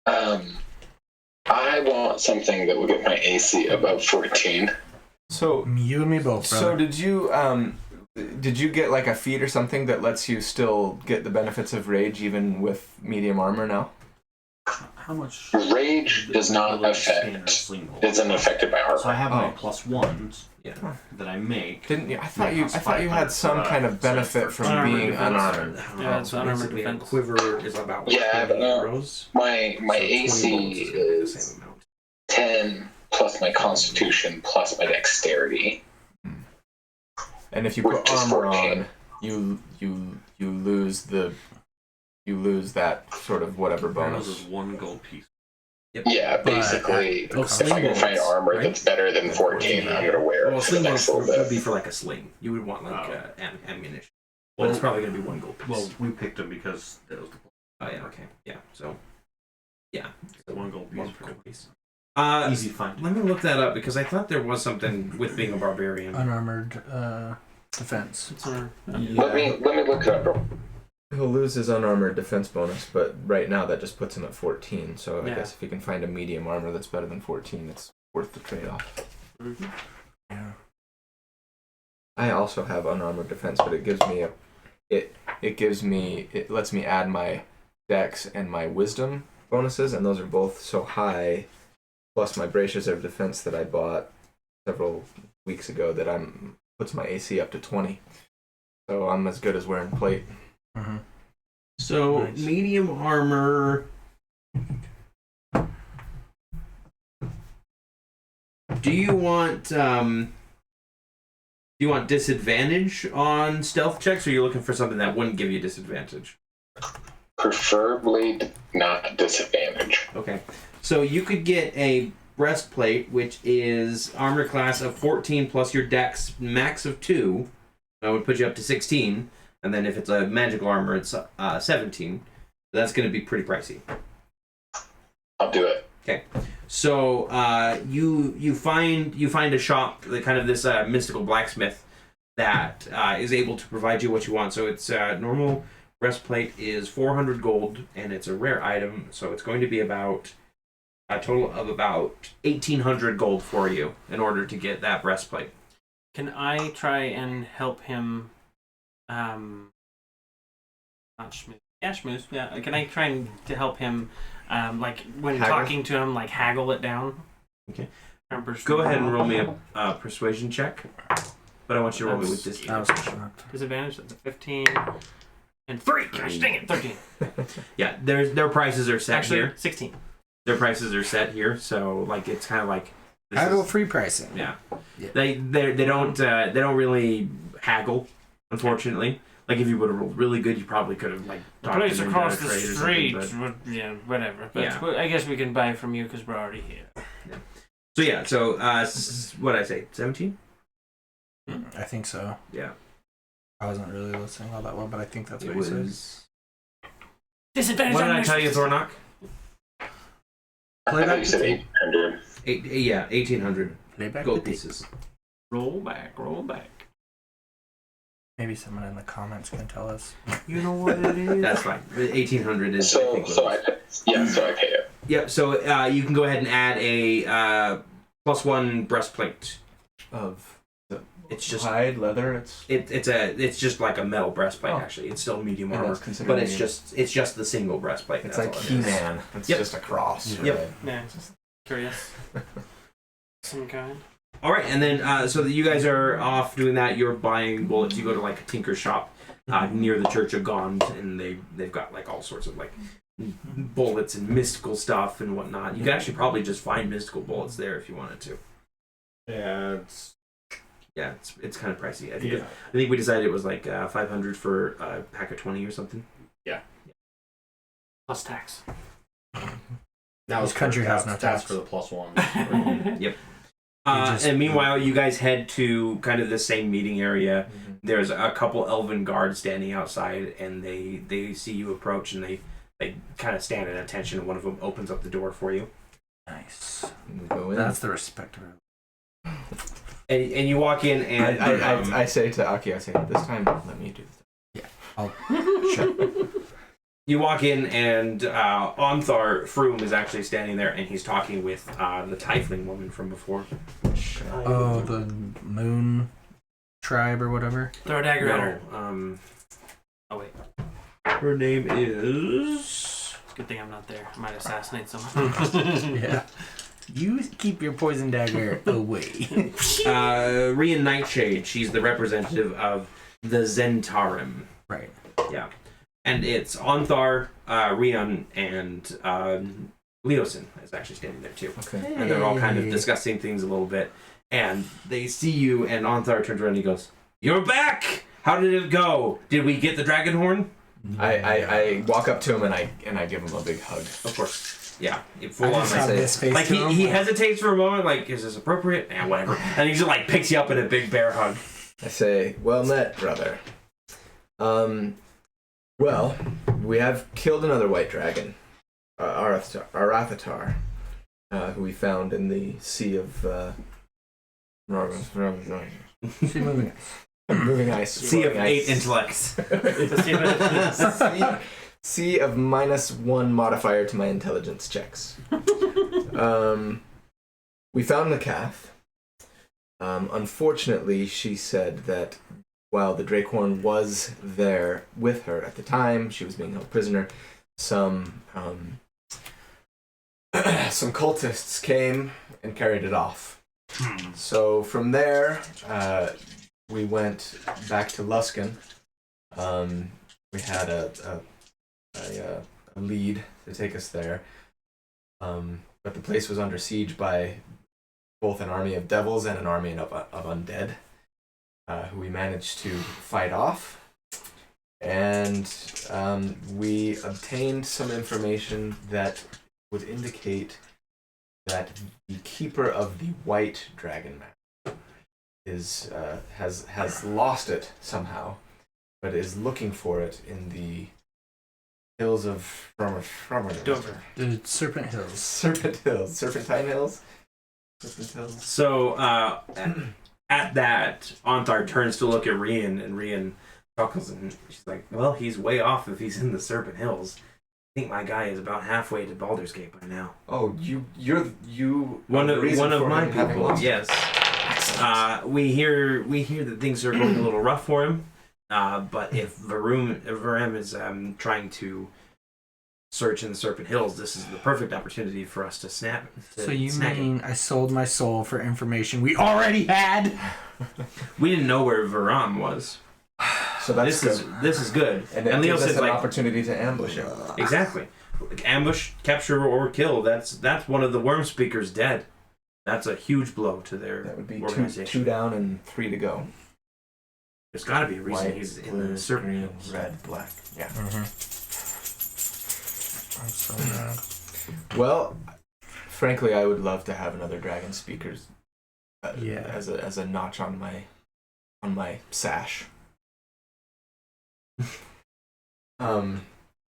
I want something that will get my AC above 14. So you and me both, brother. So did you get like a feat or something that lets you still get the benefits of rage even with medium armor now? How much? Rage does not affect. Isn't affected by armor. So I have my +1s Yeah. that I make. Didn't you? I thought you had some kind of benefit from unarmored being defense. unarmored. Yeah, it's unarmored basically, a defense. quiver is about Yeah, 20 but arrows. My So 20 AC bullets is gonna be the is same amount. 10 plus my Constitution plus my Dexterity. And if you put Which is armor 14. on, you lose that sort of whatever Bonus bonus. is 1 gold piece. Yeah, basically, Oh, if sling I can find bolts, armor right? that's better than 14, I'm gonna wear Well, it for the sling next bolts little would be bit. for like a sling. You would want like ammunition. But Well, it's probably gonna be 1 gold piece. Well, we picked them because that was the oh yeah, okay, yeah. So, yeah, so 1 gold piece. 1 for gold piece. Easy to find. Let me look that up because I thought there was something with being a barbarian. Unarmored defense. It's our, Let me look it up. He'll lose his unarmored defense bonus, but right now that just puts him at 14. So I Yeah. guess if you can find a medium armor that's better than 14, it's worth the trade-off. Yeah. I also have unarmored defense, but it gives me it lets me add my dex and my wisdom bonuses, and those are both so high, plus my braces of defense that I bought several weeks ago that puts my AC up to 20. So I'm as good as wearing plate. Mm-hmm. So Nice. medium armor. Do you want disadvantage on stealth checks, or are you looking for something that wouldn't give you disadvantage? Preferably not disadvantage. Okay. So you could get a breastplate, which is armor class of 14 plus your dex max of 2. That would put you up to 16. And then if it's a magical armor, it's 17. That's going to be pretty pricey. I'll do it. Okay. So you find a shop, kind of this mystical blacksmith that is able to provide you what you want. So it's normal breastplate is 400 gold, and it's a rare item. So it's going to be about a total of about 1,800 gold for you in order to get that breastplate. can I try and help him? Not schmooze. Yeah, schmooze. Yeah. Can I try and to help him? Like when Haggle? talking to him, like haggle it down. Okay. Remember, Go ahead and roll me a persuasion check, but I want you to roll me with That was disadvantage. shocked. disadvantage. That's a 15 and 3. Gosh dang it, 13. Yeah, their prices are set Actually, here. 16. Their prices are set here, so like it's kind of like this Haggle is- free pricing. Yeah. Yeah. They don't really haggle, unfortunately. Like if you would have rolled really good, you probably could have like The talked place them into across a the trade or street. something, Yeah, whatever. But Yeah. I guess we can buy from you because we're already here. So yeah, so what did I say? 17? I think so. Yeah. I wasn't really listening all that well, but I think that's It what he said. was. Disadvantage. What on did I next- tell you, Thornock? I Play thought back you the said tape. 800. 1,800 Play back gold the tape. pieces. Roll back. Roll back. Maybe someone in the comments can tell us. You know what it is. That's fine. 1,800 is. I So think, so what I it so I pay it. is. Yep. So you can go ahead and add a +1 breastplate. Of It's just hide, leather, it's just like a metal breastplate. Oh. Actually, it's still medium And armor, that's considered but it's medium. just the single breastplate. it's that's like all it is. He-Man. It's Yep. just a cross. Yep. Right? Yeah, curious. Some kind. All right, and then so that you guys are off doing that, you're buying bullets. You go to like a tinker shop. near the Church of Gond, and they've got like all sorts of like bullets and mystical stuff and whatnot. You could actually probably just find mystical bullets there if you wanted to. Yeah, it's kind of pricey. I think we decided it was like 500 for a pack of 20 or something. Plus tax. Now This country has no tax. for the +1. Yep. just- And meanwhile, you guys head to kind of the same meeting area. Mhm. There's a couple elven guards standing outside, and they see you approach, and they kind of stand at attention, and one of them opens up the door for you. Nice. We go in. That's the respect of it. And you walk in, and I say to Aki, this time let me do this. Sure. you walk in, and Onthar Froome is actually standing there, and he's talking with the Tiefling woman from before. Oh, the moon tribe or whatever. Throw a dagger at her. No, Oh wait. her name is. It's a good thing I'm not there. I might assassinate someone. Yeah. You keep your poison dagger away. Rian Nightshade. She's the representative of the Zentarim. Right. Yeah. And it's Onthar, Rian, and Leosin is actually standing there too. Okay. And they're all kind of Hey. discussing things a little bit. And they see you, and Onthar turns around and he goes, "You're back! How did it go? Did we get the dragon horn?" I walk up to him and I give him a big hug. Of course. Yeah. I Full on. just have say- this face Like to him. he hesitates for a moment, like, is this appropriate? And whatever. And he just like picks you up in a big bear hug. I say, well met, brother. Well, we have killed another white dragon, Arathatar, who we found in the Sea of moving ice. Sea of floating 8 ice. intellects. sea of -1 modifier to my intelligence checks. We found the calf. Unfortunately, she said that while the Drakehorn was there with her at the time, she was being held prisoner. Some cultists came and carried it off. So from there, we went back to Luskan. We had a lead to take us there, but the place was under siege by both an army of devils and an army of undead, who we managed to fight off. And we obtained some information that would indicate that the keeper of the white dragon map has lost it somehow, but is looking for it in the hills of Dover. The Serpent Hills. Serpentine Hills. So at that, Onthar turns to look at Rian, and Rian chuckles, and she's like, "Well, he's way off if he's in the Serpent Hills. I think my guy is about halfway to Baldur's Gate by now." Oh, you're One the reason of for my him having people. lost it. Yes. Excellent. We hear that things are going a little rough for him. But if Varem is trying to search in the Serpent Hills, this is the perfect opportunity for us to snap. So you mean I sold my soul for information we already had? We didn't know where Varam was. So that's This is good. and it Leo gives us says an like opportunity to ambush him. exactly, ambush, capture, or kill. That's one of the Worm Speakers dead. That's a huge blow to their That would be organization. two down and 3 to go. There's got to be a reason White, he's in blue, the Serpent green, Hills. red, black. Yeah. I'm so mad. Well, frankly, I would love to have another dragon speakers. Yeah. As a notch on my sash.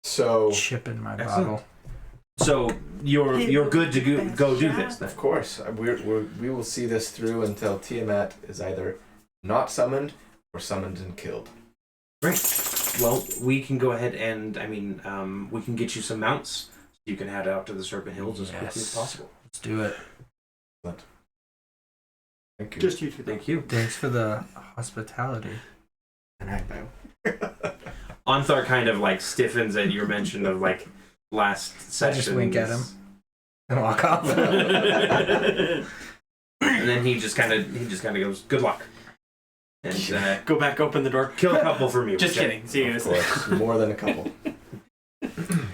So Chip in my Excellent. bottle. So you're good to go do this then. of course, we will see this through until Tiamat is either not summoned or summoned and killed. Great. Well, we can go ahead and we can get you some mounts. So you can head out to the Serpent Hills as quickly as Yes. possible. Let's do it. Thank you. Just you two. Thank you. Thanks for the hospitality. And I bow. Onthar kind of like stiffens at your mention of like last I session. just wink at him and walk off. And then he just kind of goes, "Good luck." And Go back, open the door. kill a couple for me. Just okay? kidding. See you Of guys. course, more than a couple.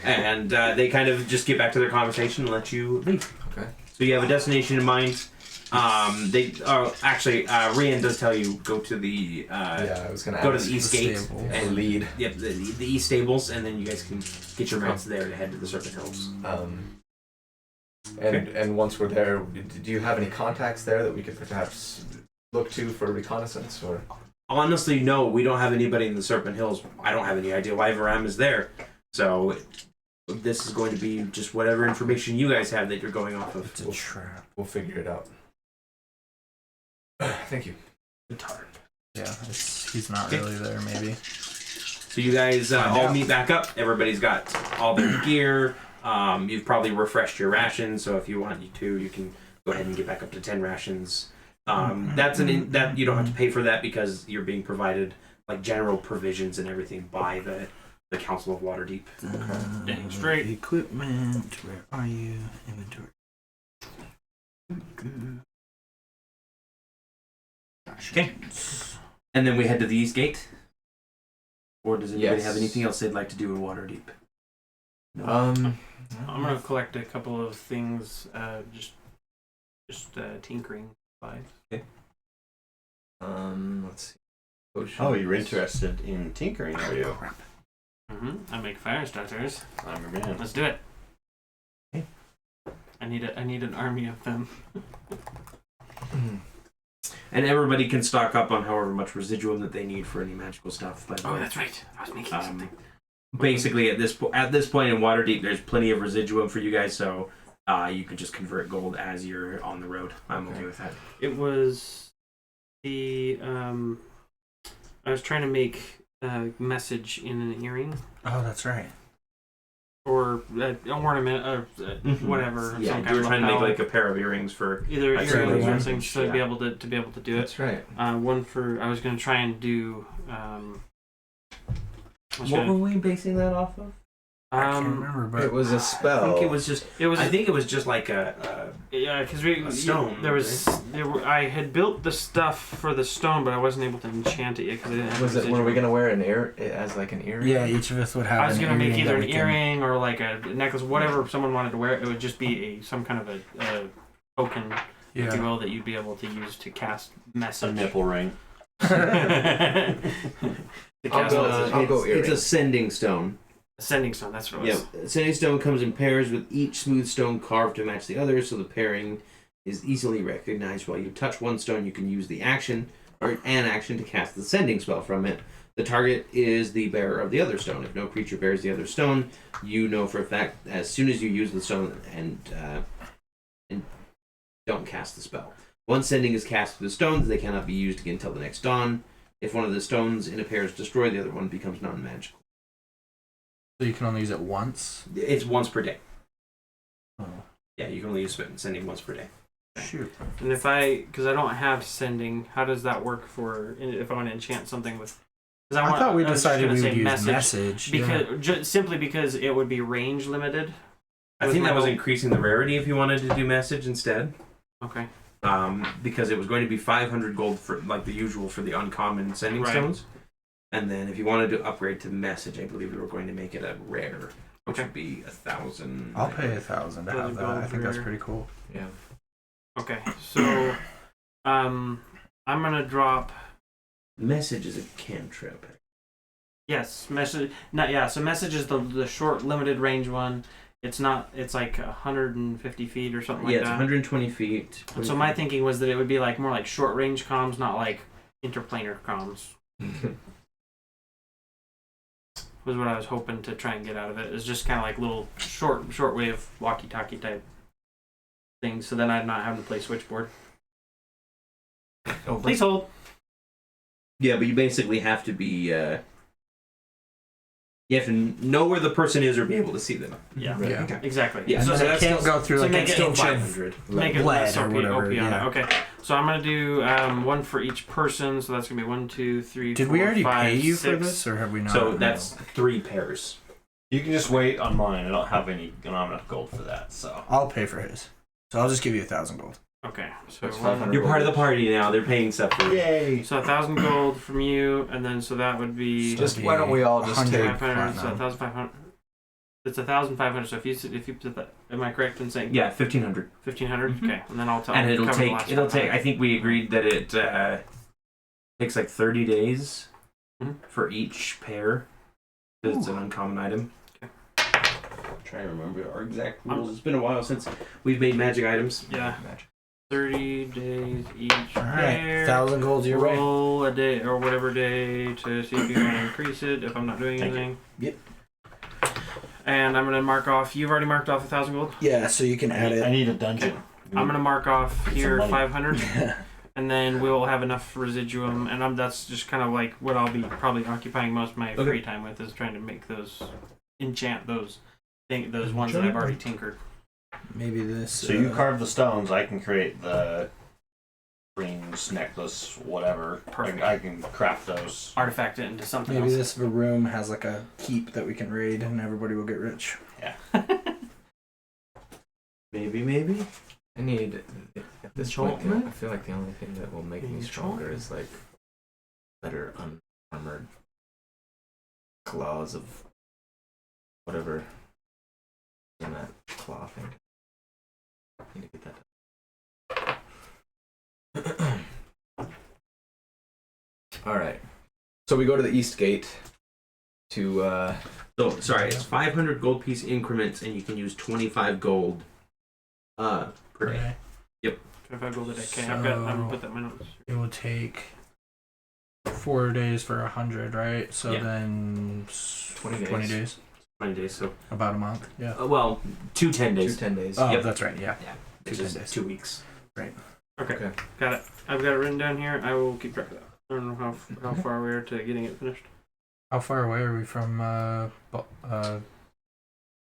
And they kind of just get back to their conversation and let you leave. Okay. So you have a destination in mind. They actually Rian does tell you go to the Yeah, I was gonna go to ask the east gate stable. and lead. Yep, the east stables, and then you guys can get your mounts there to head to the Serpent Hills. And once we're there, do you have any contacts there that we could perhaps look to for reconnaissance? Or Honestly, no, we don't have anybody in the Serpent Hills. I don't have any idea why Varam is there. So this is going to be just whatever information you guys have that you're going off of. It's a trap. we'll figure it out. Thank you. Yeah, he's not really there, maybe. So you guys all meet back up. Everybody's got all their gear. You've probably refreshed your rations, so if you want to, you can go ahead and get back up to 10 rations. That you don't have to pay for that because you're being provided like general provisions and everything by the Council of Waterdeep. Dang straight. Equipment. Where are you? Inventory. Okay. And then we head to the East Gate. Or does anybody Yes. have anything else they'd like to do in Waterdeep? I'm gonna collect a couple of things. Just tinkering supplies. Let's see. Potions. Oh, you're interested in tinkering, are you? I make fire starters. I'm your man. Let's do it. Okay. I need an army of them. And everybody can stock up on however much residuum that they need for any magical stuff. By the Oh, way. that's right. I was making something. Basically, at this point in Waterdeep, there's plenty of residuum for you guys, so you can just convert gold as you're on the road. I'm okay with that. It was the I was trying to make a message in an earring Oh, that's right. or an ornament or whatever. Yeah, some you kind were of trying to make lapel. like a pair of earrings for Either like earrings or certain things to yeah. be able to do it. That's right. One for I was going to try and do. What were we basing that off of? I can't remember, but It was a spell. I think it was just. I think it was just like a yeah, because a stone, There was I had built the stuff for the stone, but I wasn't able to enchant it yet because I didn't have Was it? Were we residuum. gonna wear an ear as like an earring? yeah, each of us would have. I was an gonna make earring either that an we can- earring or like a necklace, whatever someone wanted to wear. It would just be some kind of a token, if you Yeah. will, that you'd be able to use to cast A message. nipple ring. To I'll cast go- message. I'll go it's earring. a sending stone. Sending stone. That's what it Yeah, was. sending stone comes in pairs with each smooth stone carved to match the other, so the pairing is easily recognized. While you touch one stone, you can use the action or an action to cast the sending spell from it. The target is the bearer of the other stone. If no creature bears the other stone, you know for a fact as soon as you use the stone and don't cast the spell. Once sending is cast with the stones, they cannot be used again until the next dawn. If one of the stones in a pair is destroyed, the other one becomes non-magical. So you can only use it once. It's once per day. Oh. Yeah, you can only use sending once per day. Shoot. And because I don't have sending, how does that work for if I want to enchant something with? Because I thought we was just decided gonna we say would use message. because simply because it would be range limited. I think that was my increasing the rarity if you wanted to do message instead. okay. Because it was going to be 500 gold for like the usual for the uncommon sending Right. stones. And then if you wanted to upgrade to message, I believe we were going to make it a rare, which Okay. would be 1,000. I'll pay 1,000 to have that. I think that's pretty cool. Yeah. Okay, so I'm gonna drop Message is a cantrip. message. Not yeah. So message is the short limited range one. It's not. It's like 150 feet or something like Yeah, it's that. 120 feet. And so my thinking was that it would be like more like short range comms, not like interplanar comms. Was what I was hoping to try and get out of it. It's just kind of like little short wave walkie-talkie type things. So then I'm not having to play switchboard. Please hold. Yeah, but you basically have to be. You have to know where the person is or be able to see them. Yeah. Right. Yeah. Okay. Exactly. Yeah, And so then it that's can't still- go through so like make an it Still inch of 500. Make it lead less or OP whatever. on Yeah. it. Okay. So I'm gonna do one for each person. So that's gonna be 1, 2, 3. Did 4, we already 5, pay you 6. for this, or have we not? So that's 3 pairs. You can just wait on mine. I don't have enough gold for that, so. I'll pay for his. So I'll just give you 1,000 gold. Okay, so That's 500. You're part of the party now. They're paying stuff for you. Yay! So 1,000 gold from you, and then so that would be Just why don't we all just 100 take 500. So platinum. 1,500. It's 1,500. So if you put that, am I correct in saying? Yeah, 1,500. 1,500. Mhm. Okay, and then I'll tell. And it'll cover the take. last It'll take. 500. I think we agreed that it takes like 30 days Mhm. for each pair. Because it's an uncommon item. Okay. I'm trying to remember our exact rules. It's been a while since we've made magic items. Yeah. 30 days each All right, pair. 1,000 gold your way. Roll a day or whatever day to see if you want to increase it. If I'm not doing Thank you. anything. Yep. And I'm gonna mark off. You've already marked off 1,000 gold. Yeah, so you can add I it. need a dungeon. I'm gonna mark off here money. 500, and then we'll have enough residuum. And that's just kind of like what I'll be probably occupying most of my Okay. free time with is trying to make those, enchant those ones that I've already tinkered. Maybe this. So you carve the stones, I can create the rings, necklace, whatever. Perfect. I can craft those. Artifact it into something Maybe else. this room has like a keep that we can raid, and everybody will get rich. Maybe. I need at this point. Enchantment? I feel like the only thing that will make me stronger is like better unarmored claws of whatever in that claw thing. I need to get that done. All right. So we go to the east gate to So sorry, it's 500 gold piece increments, and you can use 25 gold per day. 25 gold a day. Okay, I'm gonna put that in my notes. It will take 4 days for 100, right? So Yeah. then 20 20 days. days. 20 days, so About a month. Yeah. well, 2 10 days. 10 days. Oh, Yep. that's right. Yeah. Which 10 is days. 2 weeks. Okay, Okay. got it. I've got it written down here. I will keep track of that. I don't know how far we are to getting it finished. How far away are we from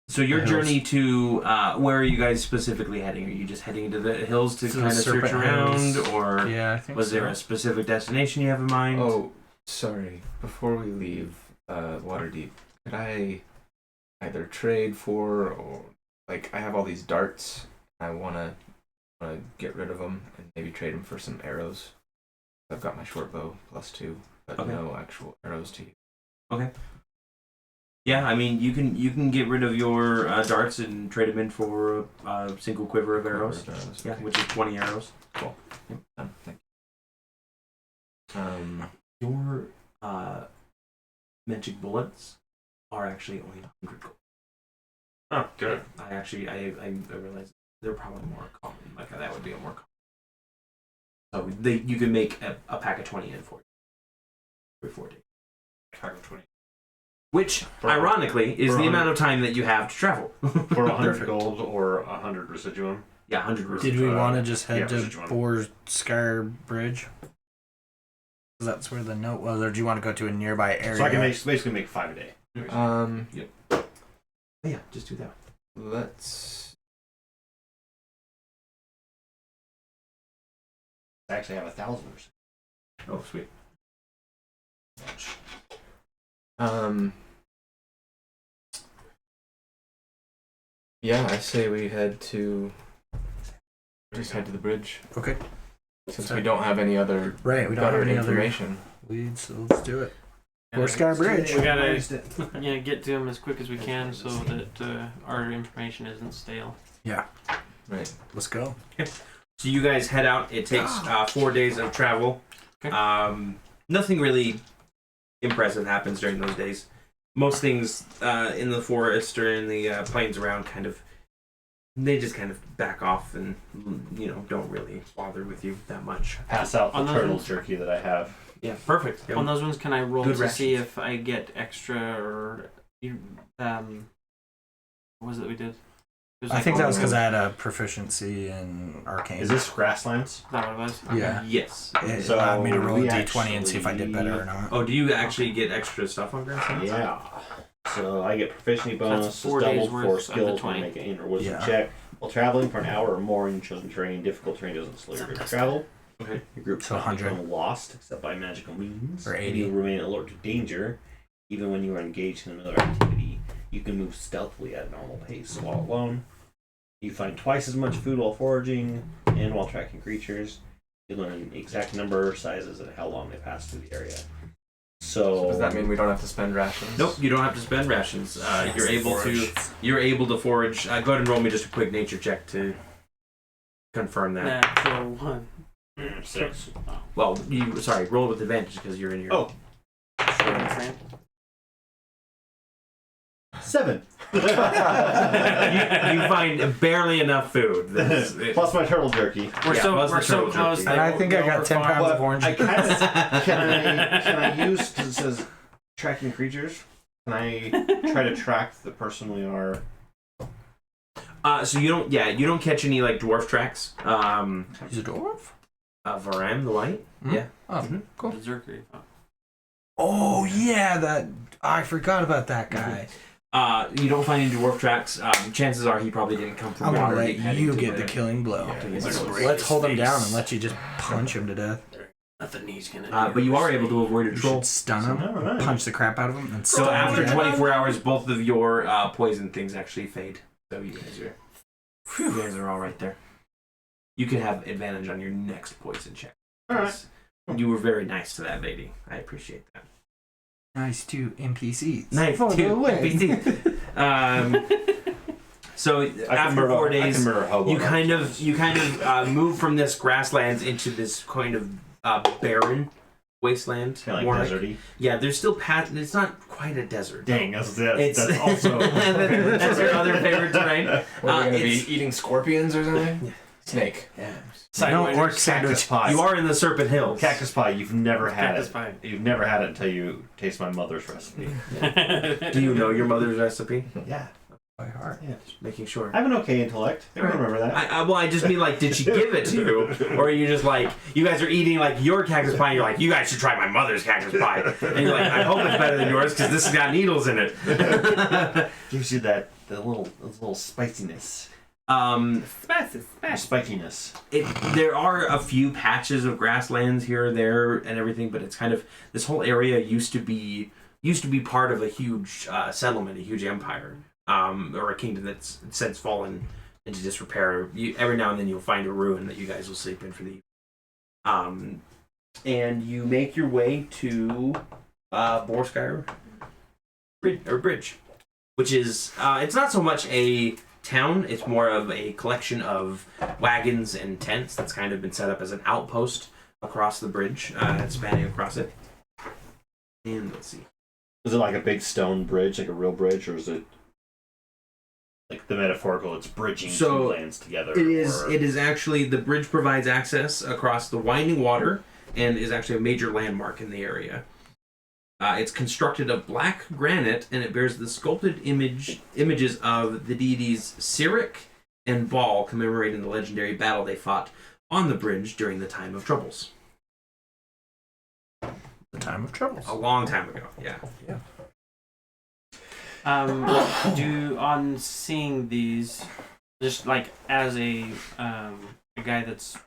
So your The hills. journey to where are you guys specifically heading? Are you just heading to the hills to To the kind of search Serpent around, Hills. or Yeah, I think was there a specific destination you have in mind? Oh, sorry. Before we leave Waterdeep, could I either trade for or like I have all these darts. I wanna get rid of them and maybe trade them for some arrows. I've got my short bow +2, but Okay. no actual arrows to use. Yeah, I mean you can get rid of your darts and trade them in for a single quiver of arrows. Yeah, Okay. which is 20 arrows. Done. Thank you. Your magic bullets are actually only 100 gold. Oh, good. I realize they're probably more common. Like that would be a more common. So you can make a pack of 20 in for you. 4 days. Pack of 20. Which, ironically, is for the 100 amount of time that you have to travel. For 100 Perfect. gold or 100 residuum. Yeah, 100 Did we Uh, want to just head yeah, to residuum. Boar-Scar Bridge? 'Cause that's where the note was, or do you want to go to a nearby area? So I can basically make 5 a day. Yeah, just do that. Let's. I actually have 1,000. Oh, sweet. Yeah, I say we head to. Just head to the bridge. Okay. Since we don't have any other Right, we don't have better any other information. leads, so let's do it. Boar-Scar Bridge. We gotta get to them as quick as we can so that our information isn't stale. Yeah, Right. let's go. So you guys head out. It takes 4 days of travel. Okay. Nothing really impressive happens during those days. Most things in the forest or in the plains around they just kind of back off and don't really bother with you that much. Pass out the On those turtle ones? jerky that I have. Yeah, perfect. On those ones, can I roll Good to see rations. if I get extra or what was it that we did? It was I like think that was all- because I had a proficiency in arcane. Is this grasslands? Is that what it was? Yeah. Yes. It So allowed me to roll a we d20 and see if I did better or not. Oh, do you actually get extra stuff on grasslands? Yeah. So I get proficiency bonus That's is 4 days doubled worth for of the skills 20. when making or wisdom Yeah. check. While traveling for an hour or more in chosen terrain, difficult terrain doesn't slow your travel. Okay. Your group So cannot 100. become lost except by magical means. Or And 80. you remain alert to danger, even when you are engaged in another activity. You can move stealthily at a normal pace while alone. You find twice as much food while foraging. and while tracking creatures, you learn the exact number, sizes, and how long they pass through the area. So Does that mean we don't have to spend rations? Nope, you don't have to spend rations. You're able to forage. Go ahead and roll me just a quick nature check to confirm that. Natural 1. 6. Well, roll with advantage because you're in here. Oh. 7. you find barely enough food. Plus my turtle jerky. We're so close. And I think I got 10 pounds of orange. Can I use, because it says tracking creatures, can I try to track the person we are? So you don't catch any like dwarf tracks. He's a dwarf? Varam the White. Yeah. Oh, cool. Berserker. Oh yeah, I forgot about that guy. You don't find any dwarf tracks. Chances are he probably didn't come from I'm gonna Waterdeep let you get the killing blow. Let's hold him down and let you just punch him to death. Nothing he's gonna do. But you are able to avoid a You troll. should stun him, punch the crap out of him, and So stun after him. 24 hours, both of your poison things actually fade. So you guys are all right there. You can have advantage on your next poison check. All right. You were very nice to that lady. I appreciate that. Nice to NPCs. Nice For to the win. NPC. So after 4 days, you kind of move from this grasslands into this kind of barren wasteland. Kind of like deserty. Yeah, there's still it's not quite a desert. Dang, that's It's also that's your other favorite terrain. What, are we gonna be eating scorpions or something? Snake. Yeah. No orc cactus sandwich. pie. You are in the Serpent Hills. Cactus pie. You've never had Cactus it. pie. You've never had it until you taste my mother's recipe. Do you know your mother's recipe? Yeah. By heart. Yeah. Just making sure. I have an okay intellect. I remember that. I just mean like, did she give it to you, or are you just like, you guys are eating like your cactus pie, and you're like, you guys should try my mother's cactus pie, and you're like, I hope it's better than yours because this has got needles in it. Gives you that little spiciness. Spikiness. There are a few patches of grasslands here or there and everything, but it's kind of, this whole area used to be part of a huge settlement, a huge empire, or a kingdom that's since fallen into disrepair. Every now and then you'll find a ruin that you guys will sleep in for the evening. And you make your way to Borskire Bridge, which is it's not so much a town, it's more of a collection of wagons and tents that's kind of been set up as an outpost across the bridge, spanning across it. And let's see. Is it like a big stone bridge, like a real bridge, or is it like the metaphorical, it's bridging two lands together? It is actually, the bridge provides access across the winding water and is actually a major landmark in the area. It's constructed of black granite, and it bears the sculpted images of the deities Cyric and Baal, commemorating the legendary battle they fought on the bridge during the Time of Troubles. The Time of Troubles. A long time ago, yeah. On seeing these, just like as a guy that's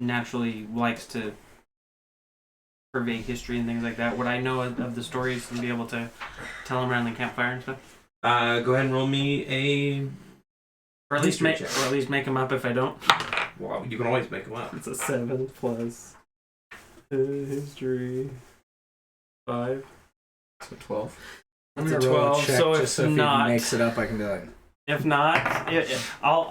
naturally likes to purvey history and things like that, would I know of the stories and be able to tell them around the campfire and stuff? Go ahead and roll me a... Or at least make them up if I don't. Well, you can always make them up. It's a 7 plus history 5. So 12. I'm It's gonna a roll 12, a check so just if so if not- he makes it up, I can be like, If not, I'll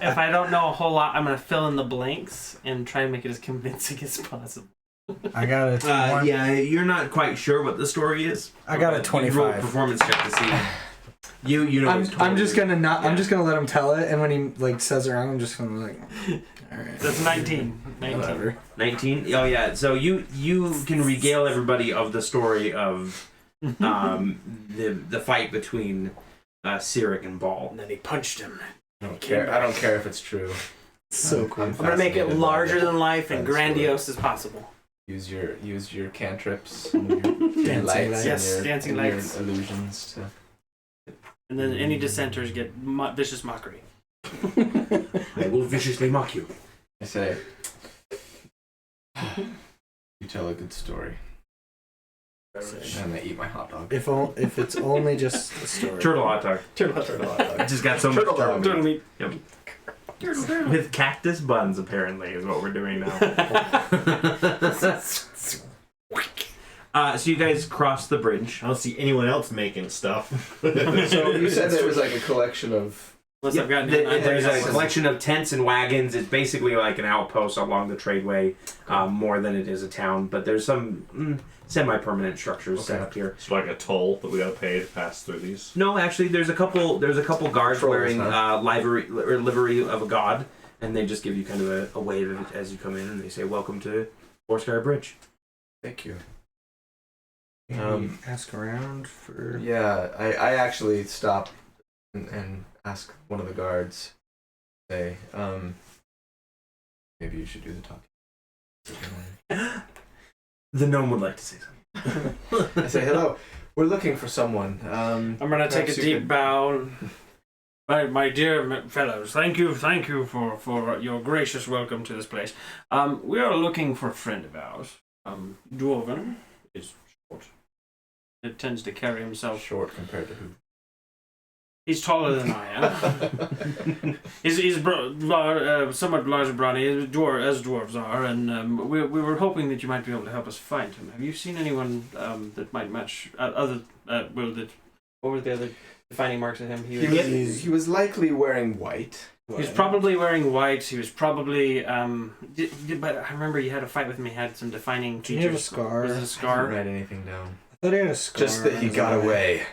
if I don't know a whole lot, I'm gonna fill in the blanks and try and make it as convincing as possible. I got a 21. Yeah, you're not quite sure what the story is. I got a You roll a 25. performance check to see. You know. I'm just gonna not. Yeah. I'm just gonna let him tell it, and when he like says it wrong, I'm just gonna be like, all right. That's 19. 19. Whatever. 19. Oh yeah. So you can regale everybody of the story of the fight between Cyric and Baal. And then he punched him. I don't care if it's true. So cool. I'm gonna make it larger than life and That's grandiose as possible. Use your cantrips, and your Dancing lights, lights. Yes, and your, dancing and lights. your illusions. To... And then any dissenters get vicious mockery. I will viciously mock you. I say, you tell a good story, and I eat my hot dog. If it's only just a story. Turtle hot dog. Turtle I just got so much turtle meat. meat. Yep. With cactus buns, apparently, is what we're doing now. So you guys cross the bridge. I don't see anyone else making stuff. So you said there was like a collection of. Unless I've gotten There's a collection of tents and wagons. It's basically like an outpost along the tradeway, more than it is a town. But there's some semi-permanent structures set up here. It's like a toll that we gotta pay to pass through these. No, actually, there's a couple guards Patrols, wearing huh? livery of a god, and they just give you kind of a wave as you come in, and they say, "Welcome to Foursquare Bridge." Thank you. Ask around for. Yeah, I actually stop and ask one of the guards. Say, maybe you should do the talking. The gnome would like to say something. I say, hello. We're looking for someone. I'm gonna take a perhaps you deep could- bow. My dear fellows, thank you for your gracious welcome to this place. We are looking for a friend of ours. Dwarven is short. It tends to carry himself. Short compared to who? He's taller than I am. he's somewhat larger, brawny, as dwarves are, and we were hoping that you might be able to help us find him. Have you seen anyone that might match what were the other defining marks of him? He was likely wearing white. He was probably wearing white. He was probably but I remember you had a fight with him. He had some defining features. Did he have a scar? Was it a I didn't scar? write anything down. I thought he had a scar. Just that he got away.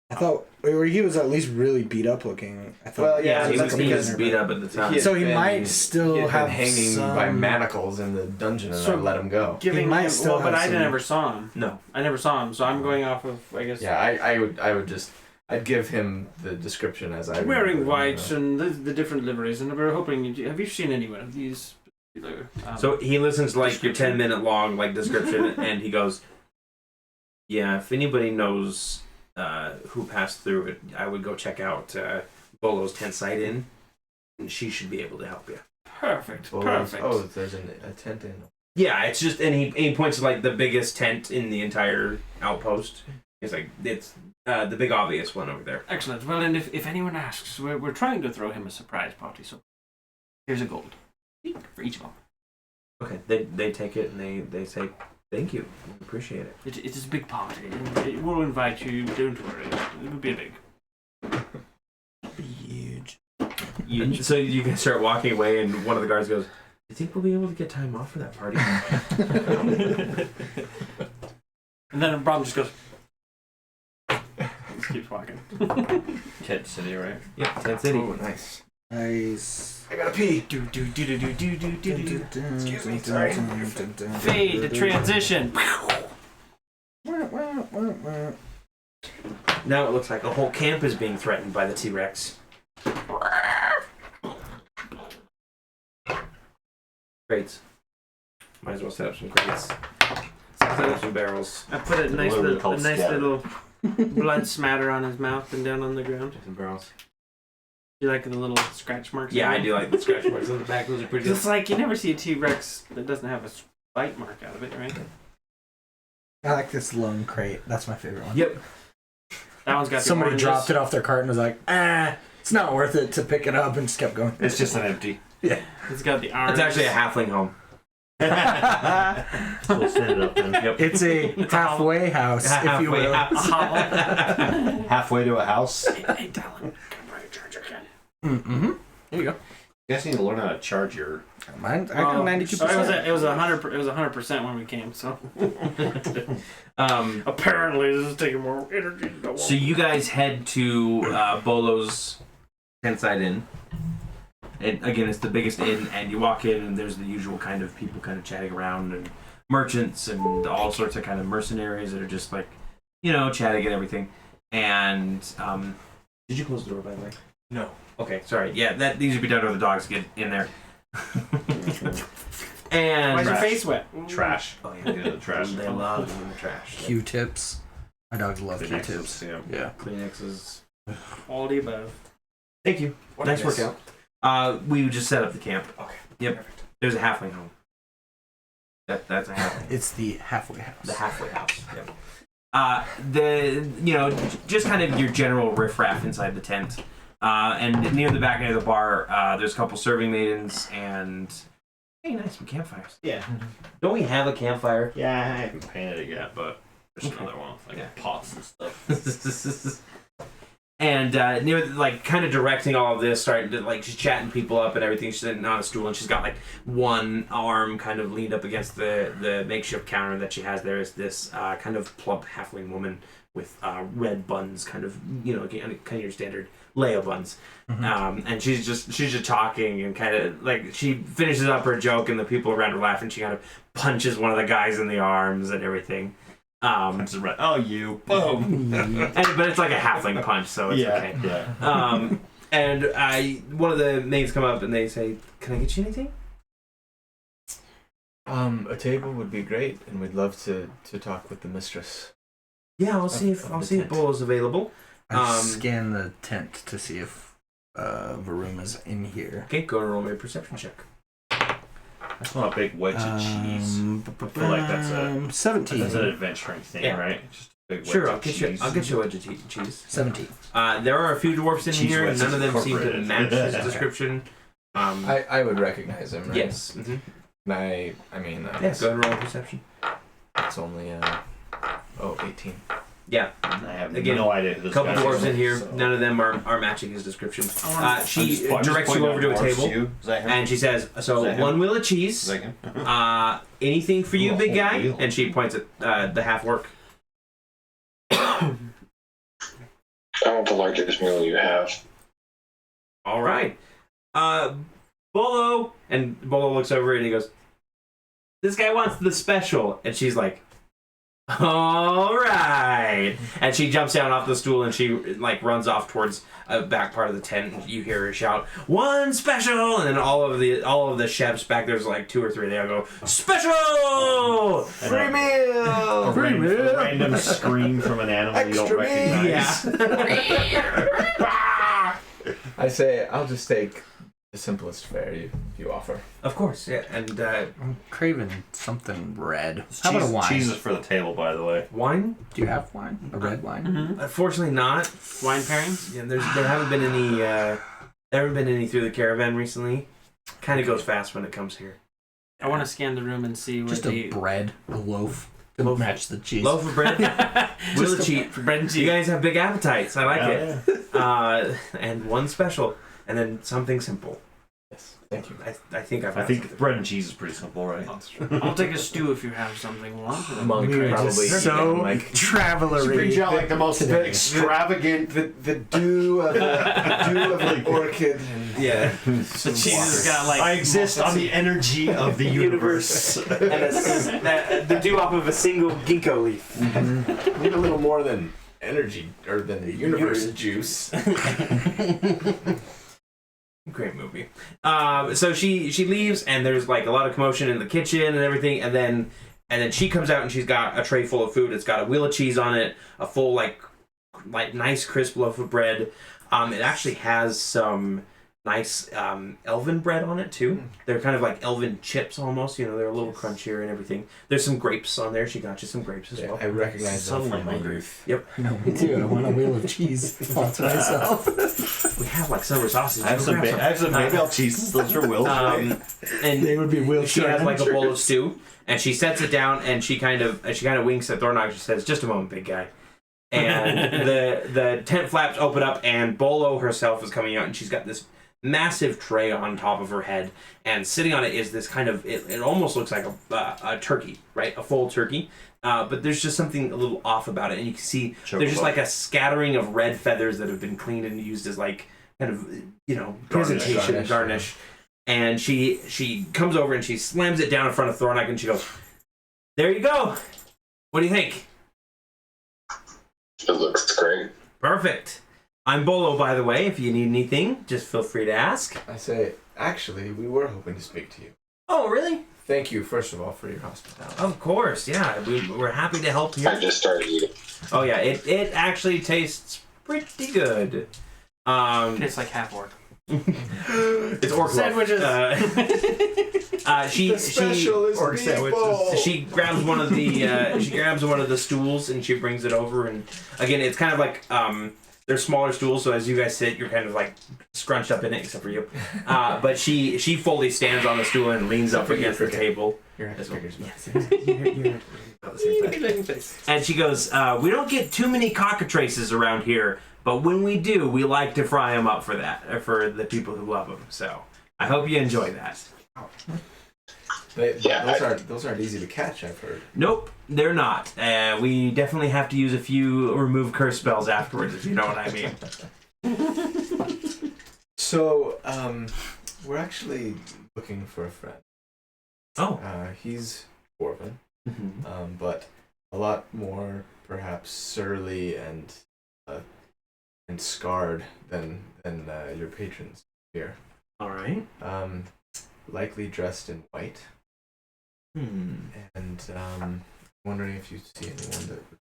I thought, or he was at least really beat up looking. I thought. Well, Yeah, he he was was, like a beat prisoner, up at the time. had So he been- might still he had have been hanging some... by manacles in the dungeon, and So- I let him go. Giving He might him, still well, but have I some- never saw him. No. I never saw him, so I'm going off of Yeah, I would just I'd give him the description as I wearing remember, white and the different liveries, and we were hoping. Have you seen anyone of these? Particular, So he listens to like your description? 10-minute long description, and he goes, "Yeah, if anybody knows who passed through it, I would go check out Bolo's tent site in, and she should be able to help you." Perfect. Well, Perfect. Oh, there's a tent in. Yeah, it's just, and he points to like the biggest tent in the entire outpost. He's like, it's the big obvious one over there. Excellent. Well, and if anyone asks, we're trying to throw him a surprise party, so here's a gold for each of them. Okay, they take it and they say, "Thank you, appreciate it." It is a big party, and we'll invite you. Don't worry, it will be big. Huge. So you can start walking away, and one of the guards goes, "Do you think we'll be able to get time off for that party?" And then Brom just goes. Just keeps walking. Tent City, right? Yeah, Tent City. Oh, nice. Nice. I gotta pee. Excuse me, sorry. Fade to transition. Now it looks like a whole camp is being threatened by the T-Rex. Crates. Might as well set up some crates. Set up some barrels. I put a nice Literally little, called little blood smatter on his mouth and down on the ground. Some barrels. You like the little scratch marks? Yeah, on I it? do like the scratch marks on the back. Those are pretty good. It's like you never see a T-Rex that doesn't have a bite mark out of it, right? I like this lung crate. That's my favorite one. Yep. That one's got the Somebody oranges. dropped it off their cart and was like, it's not worth it to pick it up, and just kept going. It's just an empty. It's got the orange. It's actually a halfling home. We'll set it up then. Yep. It's a halfway house, if you will. Halfway to a house. Hey, Talon, can I borrow your charger again? Mm-hmm. There you go. You guys need to learn how to charge your. Mine, I got 92%. It was 100% when we came. So Um, apparently this is taking more energy. Than I want. so you guys head to Bolo's tent site inn. And again, it's the biggest inn, and you walk in, and there's the usual kind of people kind of chatting around, and merchants, and all sorts of kind of mercenaries that are just like, chatting and everything. And did you close the door, by the way? No. Okay, sorry. Yeah, that needs to be done, or the dogs get in there. And Why's your Trash. face wet? Trash. Oh yeah, Yeah, the trash. They love them in the trash. Q-tips. My dogs love The Q-tips. Yeah. Yeah. Kleenexes. All the above. Thank you. Nice workout. We just set up the camp. Okay. Yep. Perfect. There's a halfling home. That's a halfling. It's the halfway house. The halfway house. Yep. Just kind of your general riffraff inside the tent. And near the back end of the bar, there's a couple serving maidens and hey, nice, some campfires. Yeah. Don't we have a campfire? Yeah, I haven't painted it yet, but there's another one with like pots and stuff. And near, like, kind of directing all of this, starting to, like, she's chatting people up and everything. She's sitting on a stool, and she's got, like, one arm kind of leaned up against the makeshift counter that she has there. Is this kind of plump halfling woman with red buns, kind of, you know, kind of your standard Leia buns. And she's just talking and kind of, like, she finishes up her joke, and the people around her laugh, and she kind of punches one of the guys in the arms and everything. Oh, you. Boom. But it's like a halfling punch, so it's okay. Yeah. And one of the maids come up and they say, "Can I get you anything?" A table would be great, and we'd love to talk with the mistress. Yeah, I'll see if Bull is available. I scan the tent to see if Varuma's in here. Okay, go to roll me a perception check. I just want a big wedge of cheese. I feel like that's a 17. That's an adventuring thing, right? Just a big wedge Sure, of cheese. I'll get you a wedge of cheese. 17. There are a few dwarfs in Cheese here. wedges None of them seem to incorporated. match his description. I would recognize him, right? Yes. Mm-hmm. And I mean, Yeah, go ahead and roll perception. it's only 18. Yeah. I have Again, no idea who this couple guy dwarves is, in here. so- None of them are matching his description. She I'm just directs you pointing over to a out dwarves table, to you. Is that him? and she says, Is "So that him? one wheel of Is cheese. that him? Anything for you, Ooh, a big whole guy?" wheel. And she points at the half orc. I want the largest meal you have. All right, Bolo. And Bolo looks over and he goes, "This guy wants the special." And she's like, "All right." And she jumps down off the stool and she like runs off towards a back part of the tent. And you hear her shout, "One special!" And then all of the chefs back there's like 2 or 3. They all go, "Special! Free meal! A random scream from an animal you don't Extra meat! recognize. Yeah." I say, I'll just take the simplest fare you offer. Of course, yeah. And I'm craving something red. How about a wine? Cheese is for the table, by the way. wine? Do you have wine? A red wine? Mm-hmm. Unfortunately, not. Wine pairings? Yeah, there haven't been any. There haven't been any through the caravan recently. Kind of goes fast when it comes here. I want to scan the room and see where Just a bread, a loaf to Loaf. match the cheese. Loaf of bread. Will of cheese. bread and You cheese. guys have big appetites. I like it. Yeah. And one special, and then something simple. Yes, thank you. I think I think bread and cheese is pretty simple, right? I'll take a stew if you have something. Monk We were probably just so like travelery. brings out like the most today. extravagant. the dew of an orchid. Yeah. The cheese has got like. I exist on the energy of the universe. And the dew off of a single ginkgo leaf. Need a little more than energy or than the universe juice. Great movie. So she leaves, and there's like a lot of commotion in the kitchen and everything, and then she comes out and she's got a tray full of food. It's got a wheel of cheese on it, a full like nice crisp loaf of bread. It actually has some nice elven bread on it too. They're kind of like elven chips almost. You know, they're a little crunchier and everything. There's some grapes on there. She got you some grapes as well. I recognize them Suddenly from my hungry. youth. No, me too. I want a wheel of cheese all to myself. We have like summer sausage. I have some maybe I'll cheese. Those are Will's. And They would be wheel she has like a bowl of stew, and she sets it down, and she kind of winks at Thornog. She says, "Just a moment, big guy." And the tent flaps open up, and Bolo herself is coming out, and she's got this massive tray on top of her head, and sitting on it is this kind of it almost looks like a turkey, right? A full turkey. But there's just something a little off about it, and you can see there's just like a scattering of red feathers that have been cleaned and used as like kind of presentation garnish. And she comes over and she slams it down in front of Thornak, and she goes, "There you go. What do you think?" It looks great. Perfect. I'm Bolo, by the way. If you need anything, just feel free to ask. I say, actually, we were hoping to speak to you. Oh, really? Thank you, first of all, for your hospitality. Of course, yeah. We're happy to help you. I just started eating. Oh, yeah. It actually tastes pretty good. It's like half orc. It's orc Sandwiches. She grabs one of the stools and she brings it over, and again it's kind of like they're smaller stools, so as you guys sit, you're kind of like scrunched up in it, except for you. But she fully stands on the stool and leans up against the table. Yes. And she goes, "We don't get too many cockatrices around here, but when we do, we like to fry them up for the people who love them. So I hope you enjoy that." Those aren't easy to catch, I've heard. Nope, they're not. We definitely have to use a few remove curse spells afterwards, if you know what I mean. So, we're actually looking for a friend. Oh. He's dwarven, Mm-hmm. but a lot more perhaps surly and scarred than your patrons here. All right. Likely dressed in white. And wondering if you see anyone that would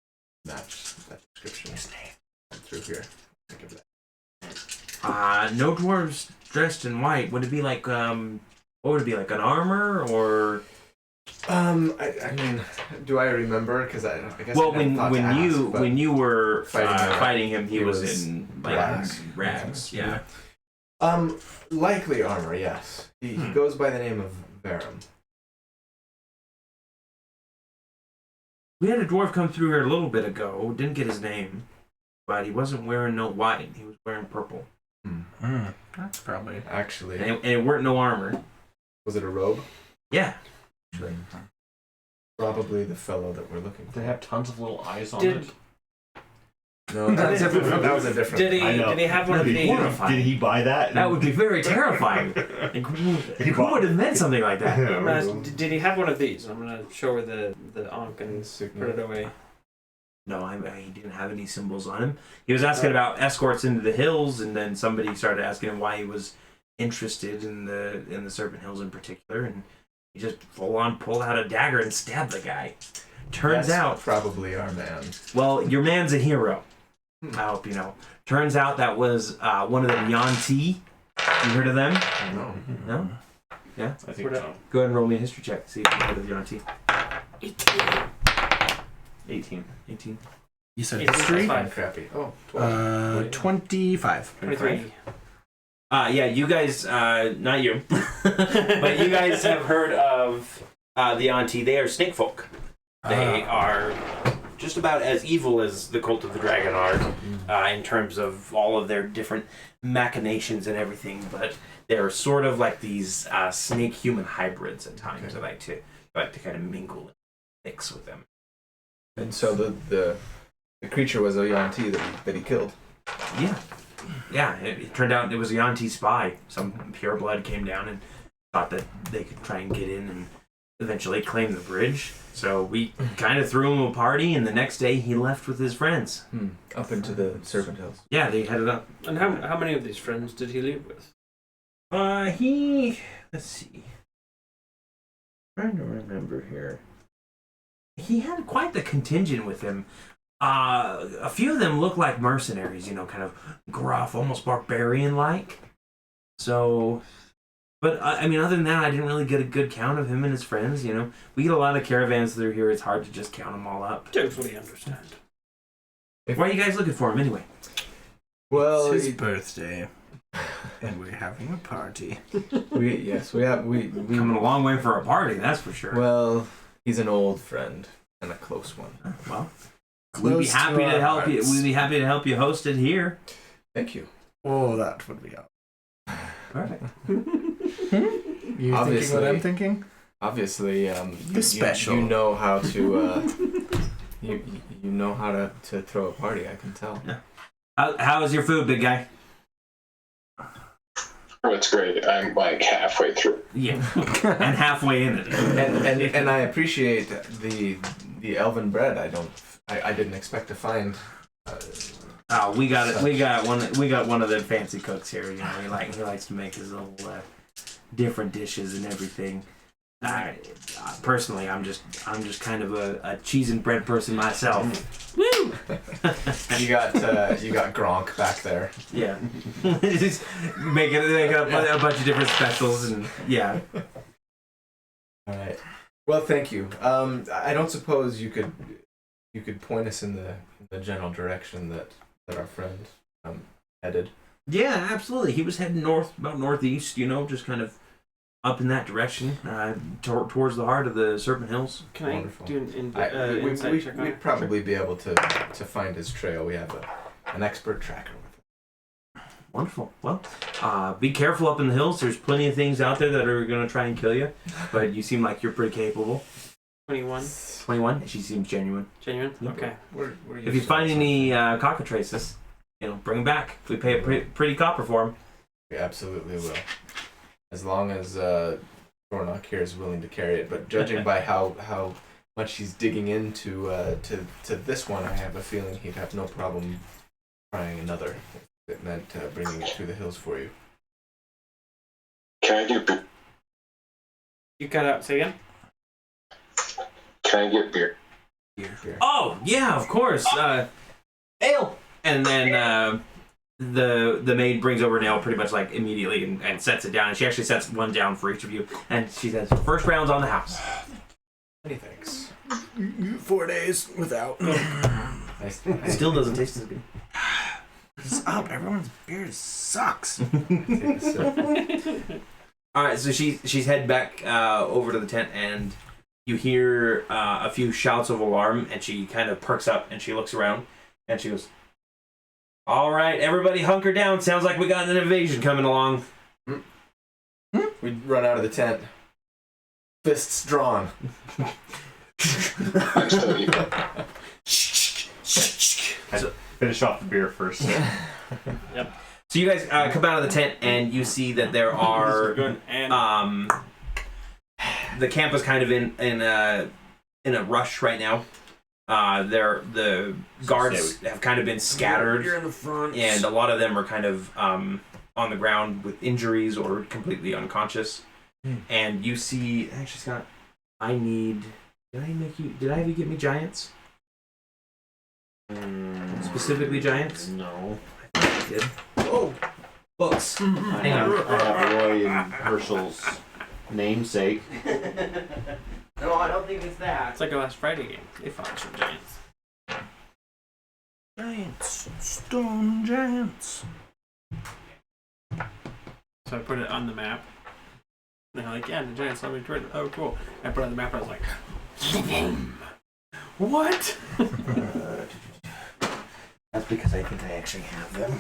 match that description. Through here. Think of that. No dwarves dressed in white. Would it be like what would it be, like an armor or? I mean, do I remember? Because I guess. Well, I when you were fighting him, he was in like rags. Yeah. Likely armor, yes. He goes by the name of Verum. We had a dwarf come through here a little bit ago. Didn't get his name, but he wasn't wearing no white. He was wearing purple. That's probably Actually, And it weren't no armor. was it a robe? Yeah. Probably the fellow that we're looking for. They have tons of little eyes on Did- it. No, that was a different. Did he? I know. Did he have one of That'd be these? horrifying. Did he buy that? That would be very terrifying. Like, who would have meant something like that? I'm gonna ask, did he have one of these? I'm gonna show her the ankh and Insignia. put it away. No, he didn't have any symbols on him. He was asking about escorts into the hills, and then somebody started asking him why he was interested in the Serpent Hills in particular, and he just full on pulled out a dagger and stabbed the guy. Turns That's out, probably our man. well, your man's a hero. I hope you know. Turns out that was one of the Yuan-Ti. You heard of them? No. No? Yeah? I think so. Go ahead and roll me a history check to see if you heard of the Yuan-Ti. 18. 18. You said It's history? fine. Crappy. Oh, 12. 25. 23. Yeah, you guys, not you, but you guys have heard of the Yuan-Ti. They are snake folk. They are just about as evil as the Cult of the Dragon are in terms of all of their different machinations and everything, but they're sort of like these snake-human hybrids at times. They like to kind of mingle and mix with them. And so the creature was a Yuan-Ti that he killed. Yeah, it turned out it was a Yuan-Ti spy. Some pure blood came down and thought that they could try and get in and eventually claim the bridge. So we kind of threw him a party, and the next day he left with his friends. Up into the Serpent Hills. Yeah, they headed up. And how many of these friends did he leave with? Let's see. Trying to remember here. He had quite the contingent with him. A few of them look like mercenaries, kind of gruff, almost barbarian-like. So, but I mean, other than that, I didn't really get a good count of him and his friends. We get a lot of caravans through here. It's hard to just count them all up. Totally understand. Why are you guys looking for him anyway? Well, It's his birthday, and we're having a party. we Coming a long way for a party, that's for sure. Well, he's an old friend and a close one. Well, we'd be Close to happy to our help you. hearts. We'd be happy to help you host it here. Thank you. Oh, that would be up. Perfect. You Obviously. thinking what I'm thinking? Obviously, special. You know how to you know how to throw a party. I can tell. How is your food, big guy? Oh, it's great. I'm like halfway through. Yeah, and halfway in it. And I appreciate the elven bread. I didn't expect to find. Oh, we got it. We got one of the fancy cooks here. He likes to make his little different dishes and everything. Personally, I'm just kind of a cheese and bread person myself. Woo! You got Gronk back there. Yeah, just making a bunch of different specials and yeah. All right. Well, thank you. I don't suppose you could point us in the general direction that our friend headed? Yeah, absolutely. He was heading north, about northeast, just kind of up in that direction, towards the heart of the Serpent Hills. Can Wonderful. I do an insight check on We'd it? probably be able to find his trail. We have an expert tracker with it. Wonderful. Well, be careful up in the hills. There's plenty of things out there that are going to try and kill you, but you seem like you're pretty capable. 21. 21? She seems genuine. Genuine? Yep. Okay. If you find any cockatrices, bring them back. We pay a pretty copper for them. We absolutely will. As long as Thornock here is willing to carry it. But judging by how much he's digging into to this one, I have a feeling he'd have no problem trying another. It meant bringing it through the hills for you. Can I get beer? You cut out. Say again? Can I get beer? Here. Oh, yeah, of course. Ale! And then the maid brings over an ale pretty much like immediately and sets it down. And she actually sets one down for each of you. And she says, first round's on the house. Many thanks. 4 days without. It still doesn't taste as good. It's up. Everyone's beer sucks. Take a sip. All right, so she's heading back over to the tent, and you hear a few shouts of alarm, and she kind of perks up, and she looks around, and she goes, all right, everybody hunker down. Sounds like we got an invasion coming along. We run out of the tent. Fists drawn. I'm still eating. Finish off the beer first. Yep. So you guys come out of the tent, and you see that there are Good. And the camp is kind of in a rush right now. The guards have kind of been scattered, You're in the front. and a lot of them are kind of on the ground with injuries or completely unconscious. And you see, actually, Scott, did I have you get me giants? Specifically giants? No. I think I did. Oh, books. Hang on. I have Roy and Herschel's namesake. No, I don't think it's that. it's like a last Friday game. They fought some giants. Giants. Stone giants. So I put it on the map. And they're like, yeah, the giants saw me toward it. Oh, cool. I put it on the map and I was like, what? That's because I think I actually have them.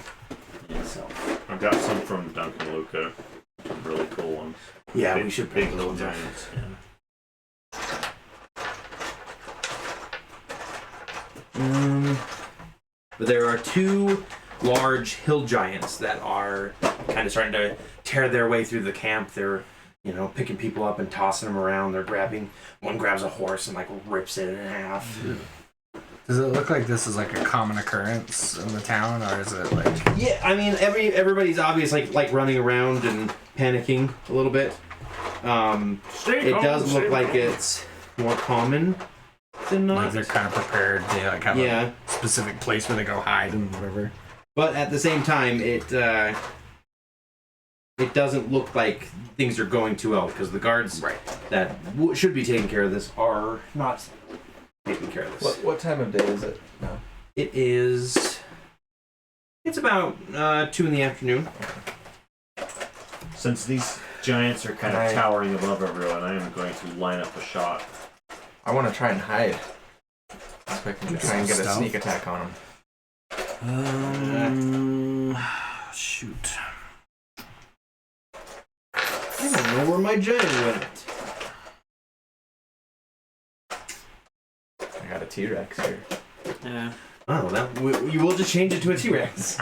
Yeah. So. I've got some from Duncan Luca. Really cool ones. Yeah, Big- we should big pick little those up. giants. But there are two large hill giants that are kind of starting to tear their way through the camp. They're, picking people up and tossing them around. One grabs a horse and like rips it in half. Does it look like this is like a common occurrence in the town, or is it like? Yeah, I mean everybody's obviously like running around and panicking a little bit. It does look like it's more common than not. Like they're kind of prepared. They like have Yeah. a specific place where they go hide and whatever. But at the same time, it doesn't look like things are going too well because the guards that should be taking care of this are not taking care of this. What time of day is it now? It's about 2 in the afternoon. Since these giants are kind of towering above everyone, I am going to line up a shot. I want to try and hide. So I can try and get a Stealth? sneak attack on him. Shoot. I don't know where my giant went. I got a T-Rex here. Yeah. Oh, you will just change it to a T-Rex.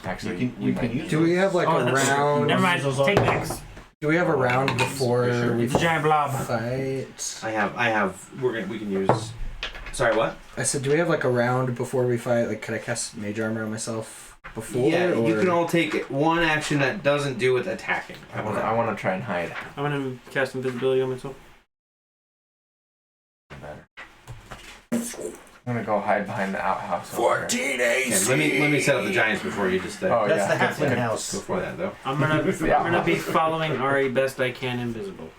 Actually, You can use Do we have like a that's true. round? Never mind. Take next. Do we have a round before we It's a giant blob. fight? I have. We can use. Sorry, what? I said, do we have like a round before we fight? Like, could I cast mage armor on myself before? Yeah, you or- can all take one action that doesn't do with attacking. I want to try and hide. I'm gonna cast invisibility on myself. Better. I'm gonna go hide behind the outhouse. over here. 14 AC. Okay, let me set up the giants before you just. Oh, That's yeah. the halfling house. Before that though. I'm gonna be following Ari best I can invisible.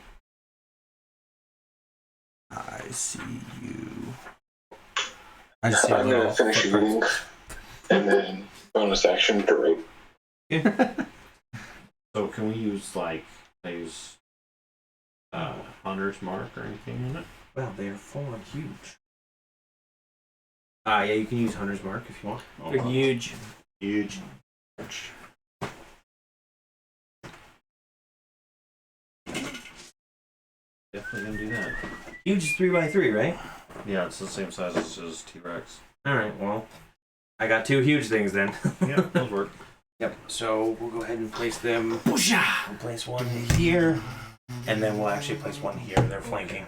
I see you. I just see a I'm little gonna finish footprint. eating, and then bonus action to rape. So can we use hunter's mark or anything in it? Wow, they are full on huge. Yeah, you can use Hunter's Mark if you want. They're huge. Huge. Definitely gonna do that. Huge is 3x3, right? Yeah, it's the same size as T-Rex. Alright, well, I got 2 huge things then. Yeah, those work. Yep, so we'll go ahead and place them. We'll place one here, and then we'll actually place one here. They're flanking.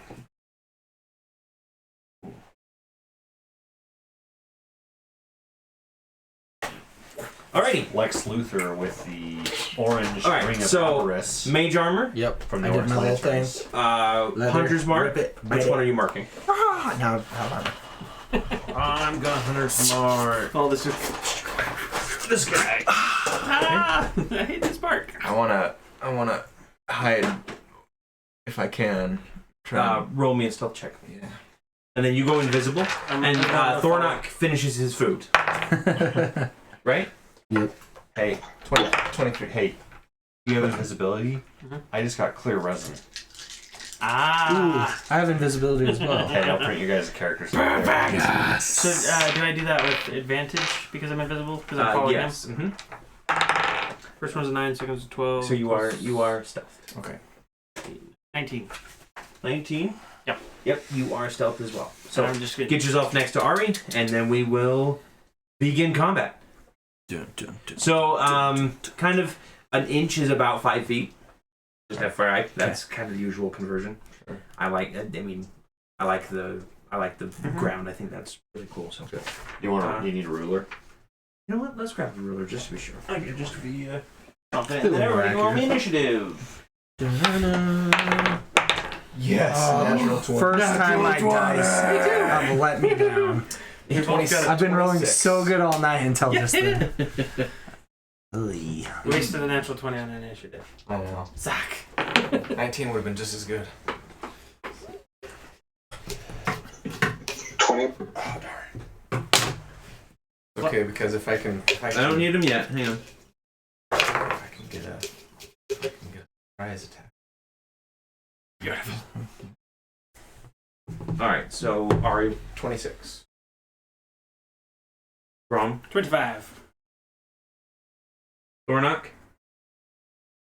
Alrighty. Lex Luthor with the orange Alright, ring of so avarice mage armor, Yep. from the I did orange my little lance thing. race. Leather, Hunter's Mark. rip it, Which bite one it. are you marking? Ah, now, hold on. I'm gonna hunter's mark. Oh, this is. This guy. Ah! I hate this mark. I wanna hide if I can. Roll me a stealth check. Yeah. And then you go invisible, and Thornock finishes his food. Right? Yep. Hey, 23. Hey, you have invisibility? Mhm. I just got clear resin. Ah. I have invisibility as well. Okay, I'll print you guys' characters. So, do I do that with advantage because I'm invisible? Because I'm following yes. him? First one's a 9, second one's a 12. So you are stealth. Okay. 19. 19. Yep. Yep. You are stealth as well. So So I'm just gonna get yourself next to Ari, and then we will begin combat. So, kind of an inch is about 5 feet. Just FYI, that's kind of the usual conversion. Sure. I like the ground. I think that's really cool. So, You need a ruler? you know what? Let's grab the ruler just to be sure. Okay, just to be Confident. Feeling There we more go. accurate. Initiative. Yes. Natural 20. First time I dice have let me down. 26. I've been rolling 26. so good all night until just then. Oy. wasted a natural 20 on an initiative. I know. Zach. 19 would have been just as good. 20. Oh darn. Okay, because if I can, I don't need them yet. Hang on. if I can get a surprise attack. Beautiful. All right. So Ari, 26. Grom, 25. Thornock,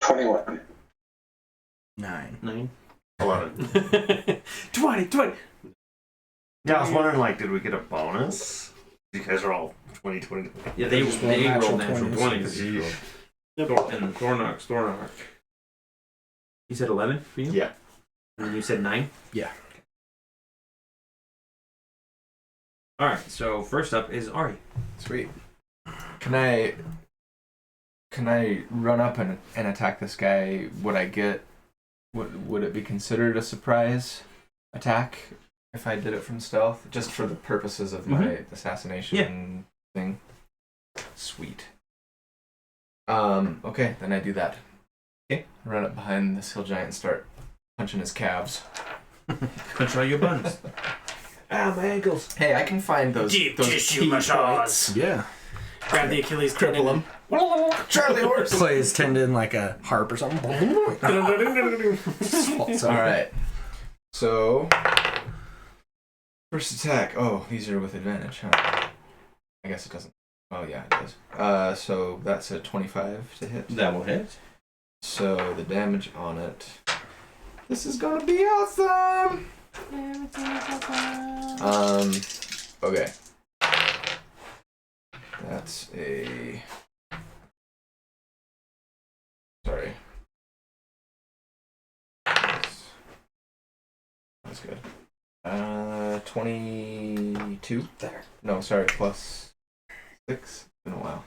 21. 9. 9. 11. 20. Yeah, I was wondering, did we get a bonus? You guys are all 20. Yeah, they Just roll rolled natural natural 20s. 20s. And Thornock. You said 11 for you? Yeah. And then you said 9? Yeah. Alright, so first up is Ari. Sweet. Can I run up and attack this guy? Would I get? Would it be considered a surprise attack if I did it from stealth, just for the purposes of my assassination thing? Sweet. Okay, then I do that. Okay. Run up behind this hill giant and start punching his calves. Control your buns. Ah, my ankles. Hey, I can find those Deep those tissue key massage. points. Yeah. Grab the Achilles Cripple tendon. him. Charlie horse. Play his tendon like a harp or something. All right. So first attack. Oh, these are with advantage, huh? I guess it doesn't. Oh yeah, it does. So that's a 25 to hit. That will hit. So the damage on it. This is gonna be awesome. Okay. That's a. Sorry. That's good. 22 there. No, sorry, plus 6. It's been a while.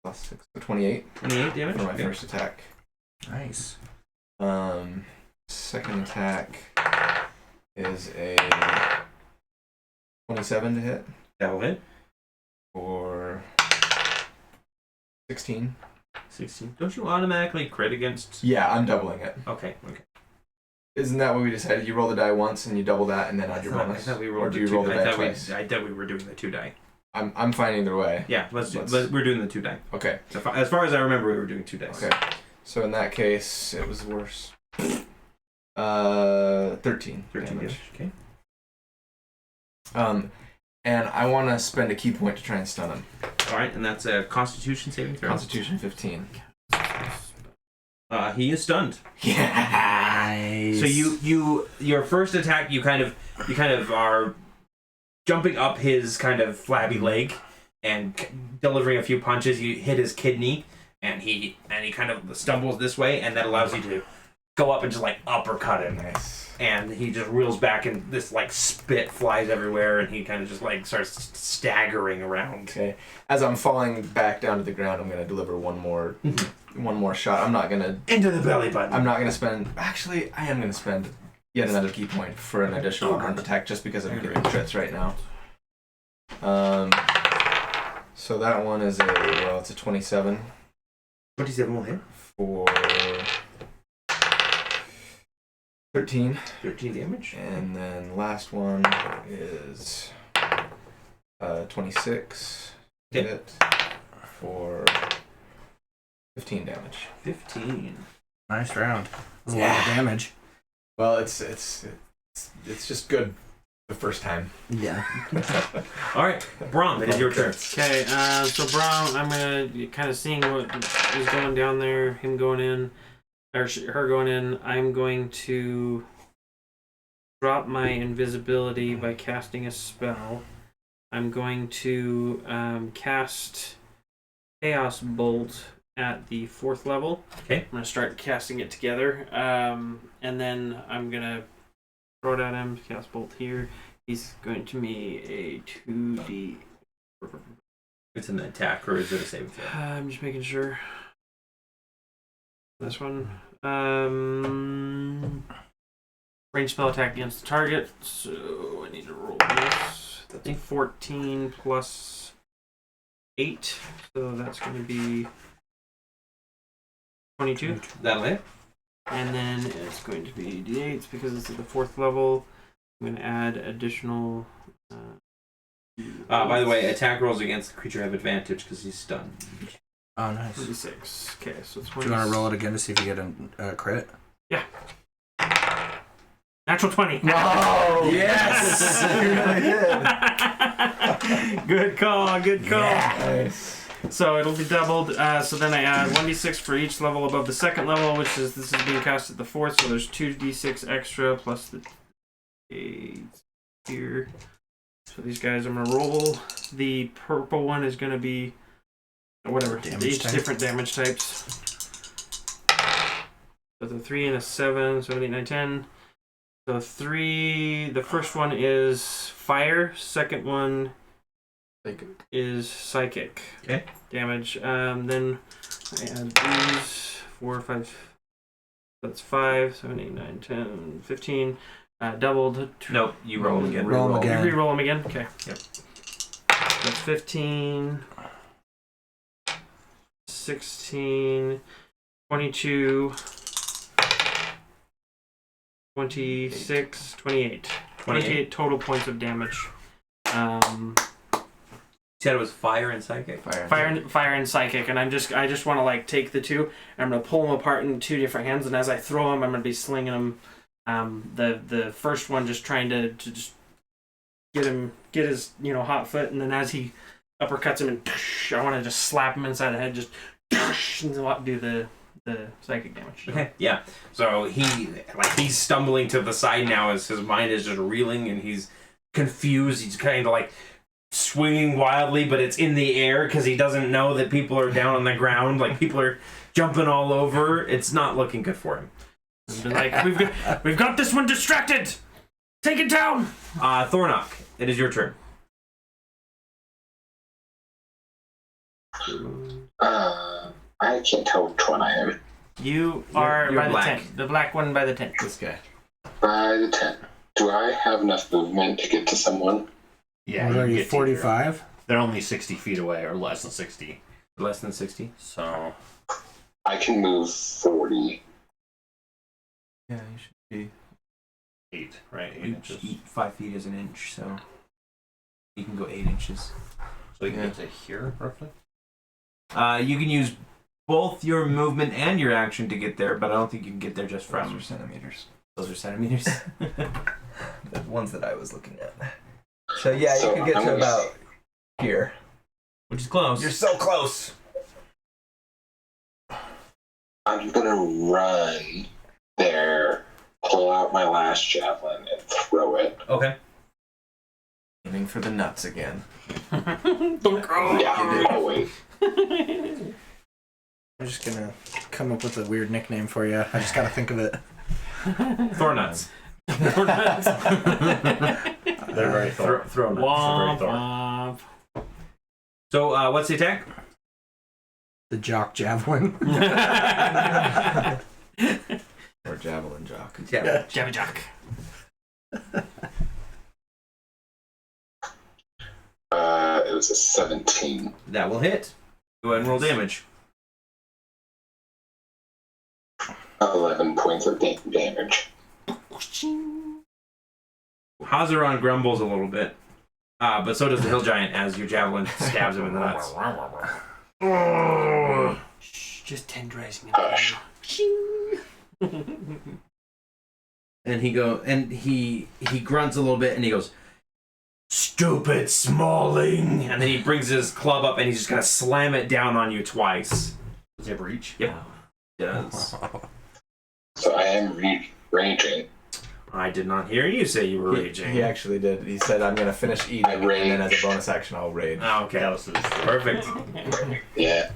Plus 6. So 28 28 damage? for my Okay. first attack. Nice. Second attack is a 27 to hit That will hit. for 16. 16. Don't you automatically crit against? Yeah, I'm doubling it. Okay. Isn't that what we decided? You roll the die once and you double that and then add your bonus. I thought we rolled or do you roll the die twice? I thought we were doing the 2 die. I'm fine either way. Yeah, we're doing the 2 die. Okay. So as far as I remember, we were doing 2 dice. Okay. So in that case, it was worse. 13 damage. Okay. And I want to spend a key point to try and stun him. All right, and that's a Constitution saving throw. Constitution 15. He is stunned. Nice. So your first attack, you kind of are jumping up his kind of flabby leg and delivering a few punches. You hit his kidney, and he kind of stumbles this way, and that allows you to go up and just like uppercut him. Nice. And he just reels back, and this like spit flies everywhere, and he kind of just like starts staggering around. Okay. As I'm falling back down to the ground, I'm gonna deliver one more shot. I'm not gonna Into the belly button. I'm not gonna spend. Actually, I am gonna spend yet another key point for an additional unarmed attack, just because I'm getting crits right now. So that one is it's a 27. 27 will hit. For 13 damage. And then last one is 26 hit for 15 damage. 15. Nice round. That's a lot of damage. Well, it's just good the first time. Yeah. All right, Brom, it is your turn. Okay, so Brown, I'm gonna kind of seeing what is going down there, him going in, or her going in. I'm going to drop my invisibility by casting a spell. I'm going to cast Chaos Bolt at the 4th level. Okay. I'm gonna start casting it together, and then I'm gonna throw it at him. Chaos Bolt here. He's going to be a 2d. It's an attack, or is it a saving throw? I'm just making sure. This one. Range spell attack against the target. So I need to roll this. That's 14 plus 8. So that's going to be 22. That'll hit. And then it's going to be d8s because it's at the 4th level. I'm going to add additional. By the way, attack rolls against the creature have advantage because he's stunned. Oh, nice. 36. Okay, so it's Do you want to roll it again to see if you get a crit? Yeah. Natural 20. No! Yes! You really did. Good call. Good call. Nice. So it'll be doubled. So then I add 1d6 for each level above the 2nd level, which is this is being cast at the 4th. So there's 2d6 extra plus the 8 here. So these guys, I'm gonna roll. The purple one is gonna be whatever. Each different damage types. So the 3 and a 7, 7, 8, 9, 10. So 3. The first one is fire. Second one is psychic. Okay. Damage. Then I add these 4, 5. That's 5, 7, 8, 9, 10, 15. Doubled. Nope, you roll them again. Roll them again. You re-roll them again? Okay. Yep. That's 15, 16, 22, 26, 28. 28 total points of damage. You said it was fire and psychic? Fire and psychic, and I just want to like take the two, and I'm gonna pull them apart in 2 different hands, and as I throw them, I'm gonna be slinging them. The first one just trying to just get his hot foot, and then as he uppercuts him, and I want to just slap him inside the head, just and do the psychic damage. Okay, yeah. So he's stumbling to the side now as his mind is just reeling and he's confused. He's kind of like swinging wildly, but it's in the air because he doesn't know that people are down on the ground. Like people are jumping all over. It's not looking good for him. And like we've got this one distracted. Take it down. Thornock, it is your turn. I can't tell which one I am. You are You're by black. the tent. The black one by the tent. This guy. By the 10. Do I have enough movement to get to someone? Yeah, What are you you, get 45? They're only 60 feet away, or less than 60. Less than 60. So I can move 40. Yeah, you should be. 8, right? 8 inches. 5 feet is an inch, so you can go 8 inches. So you can get to here, roughly? You can use both your movement and your action to get there, but I don't think you can get there just Those from. are centimeters. Those are centimeters. The ones that I was looking at. So yeah, you could get I'm to gonna about here. Which is close. You're so close. I'm gonna run there, pull out my last javelin, and throw it. Okay. Aiming for the nuts again. Yeah, always. I'm just gonna come up with a weird nickname for you. I just gotta think of it. Thornuts. They're very thorough. Throw nuts. Womp thorough. womp. So, what's the attack? The jock javelin. Or javelin jock. Yeah. Jabba Jock. It was a 17. That will hit. Go ahead and roll damage. 11 points of damage. Hazaron grumbles a little bit, but so does the hill giant as your javelin stabs him in the nuts. Shh, just tenderizing Hush. And he grunts a little bit and he goes, "Stupid Smalling!" And then he brings his club up and he's just gonna slam it down on you twice. Does he have reach? Yep. Does. So I am raging. I did not hear you say you were raging. He actually did. He said, "I'm gonna finish eating, and then as a bonus action, I'll rage." Oh, okay. That was his Perfect. Yeah.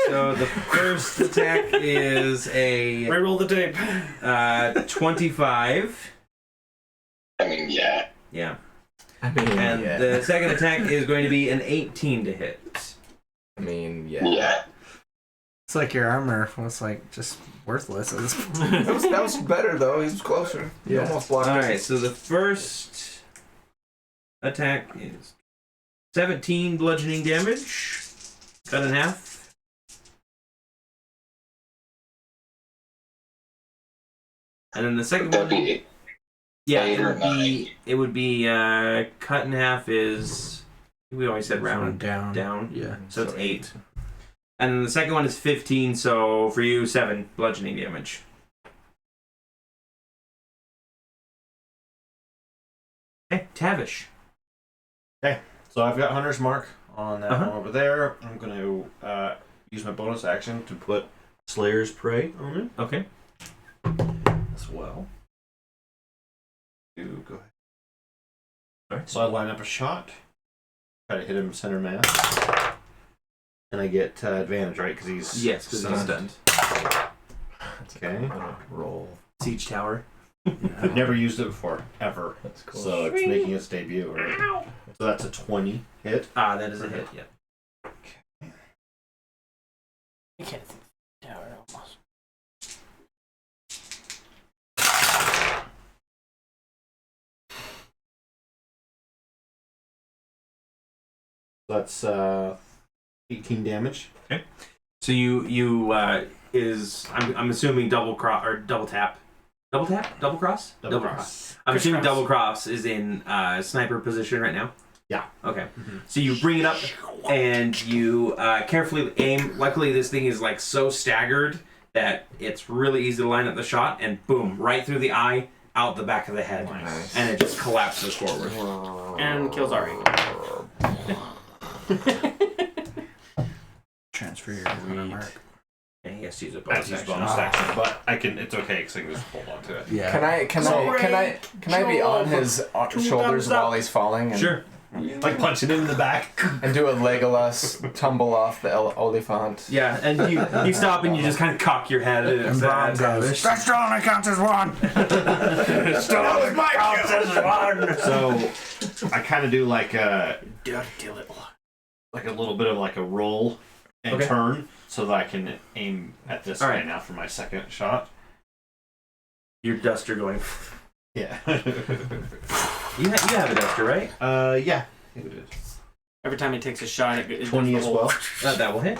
So the first attack is a Reroll the tape. 25. I mean, yeah. Yeah. I mean, And yeah. the second attack is going to be an 18 to hit. I mean, yeah. Yeah. It's like your armor was like just worthless at this point. That was better though. He was closer. He Yeah. almost blocked. All it. right, so the first attack is 17 bludgeoning damage, cut in half. And then the second Would that one, be yeah, 8 or 9? it would be cut in half is we always said round down. Yeah. so it's 8. And then the second one is 15, so for you 7 bludgeoning damage. Okay, Tavish. So I've got Hunter's Mark on that Uh-huh. one over there. I'm going to use my bonus action to put Slayer's Prey on it Okay. as well. Go ahead. Alright. So I line up a shot, try to hit him center mass, and I get advantage, right? Because he's Yes, because he's stunned. stunned. Okay. Roll. Siege Tower. I've never used it before, ever. That's cool. So it's making its debut, right? So that's a 20 hit. Ah, that is a hit, yeah. You can't think tower almost. That's 18 damage. So you I'm assuming double cross or double tap. Double tap? Double cross? Double cross. I'm assuming Crisscross. double cross is in sniper position right now. Yeah. Okay. So you bring it up and you carefully aim. Luckily, this thing is like so staggered that it's really easy to line up the shot, and boom, right through the eye, out the back of the head, Nice. and it just collapses forward. And kills Ari. Transfer your mark. And he has to use a I bonus use action. bonus action, but I can. It's okay because I can just hold on to it. Yeah. Can I be on his shoulders while he's falling? And, Sure. Like punching him in the back. And do a Legolas tumble off the Oliphant. Yeah, and you stop and you just kind of cock your head. And Braun goes, "That still only counts as one." Still only counts as one. So I kind of do like a little bit of like a roll and turn, so that I can aim at this right now for my second shot. Your duster going. Yeah. You have a duster, right? Yeah. I think we did. Every time he takes a shot, it 20 does as the well. That will hit.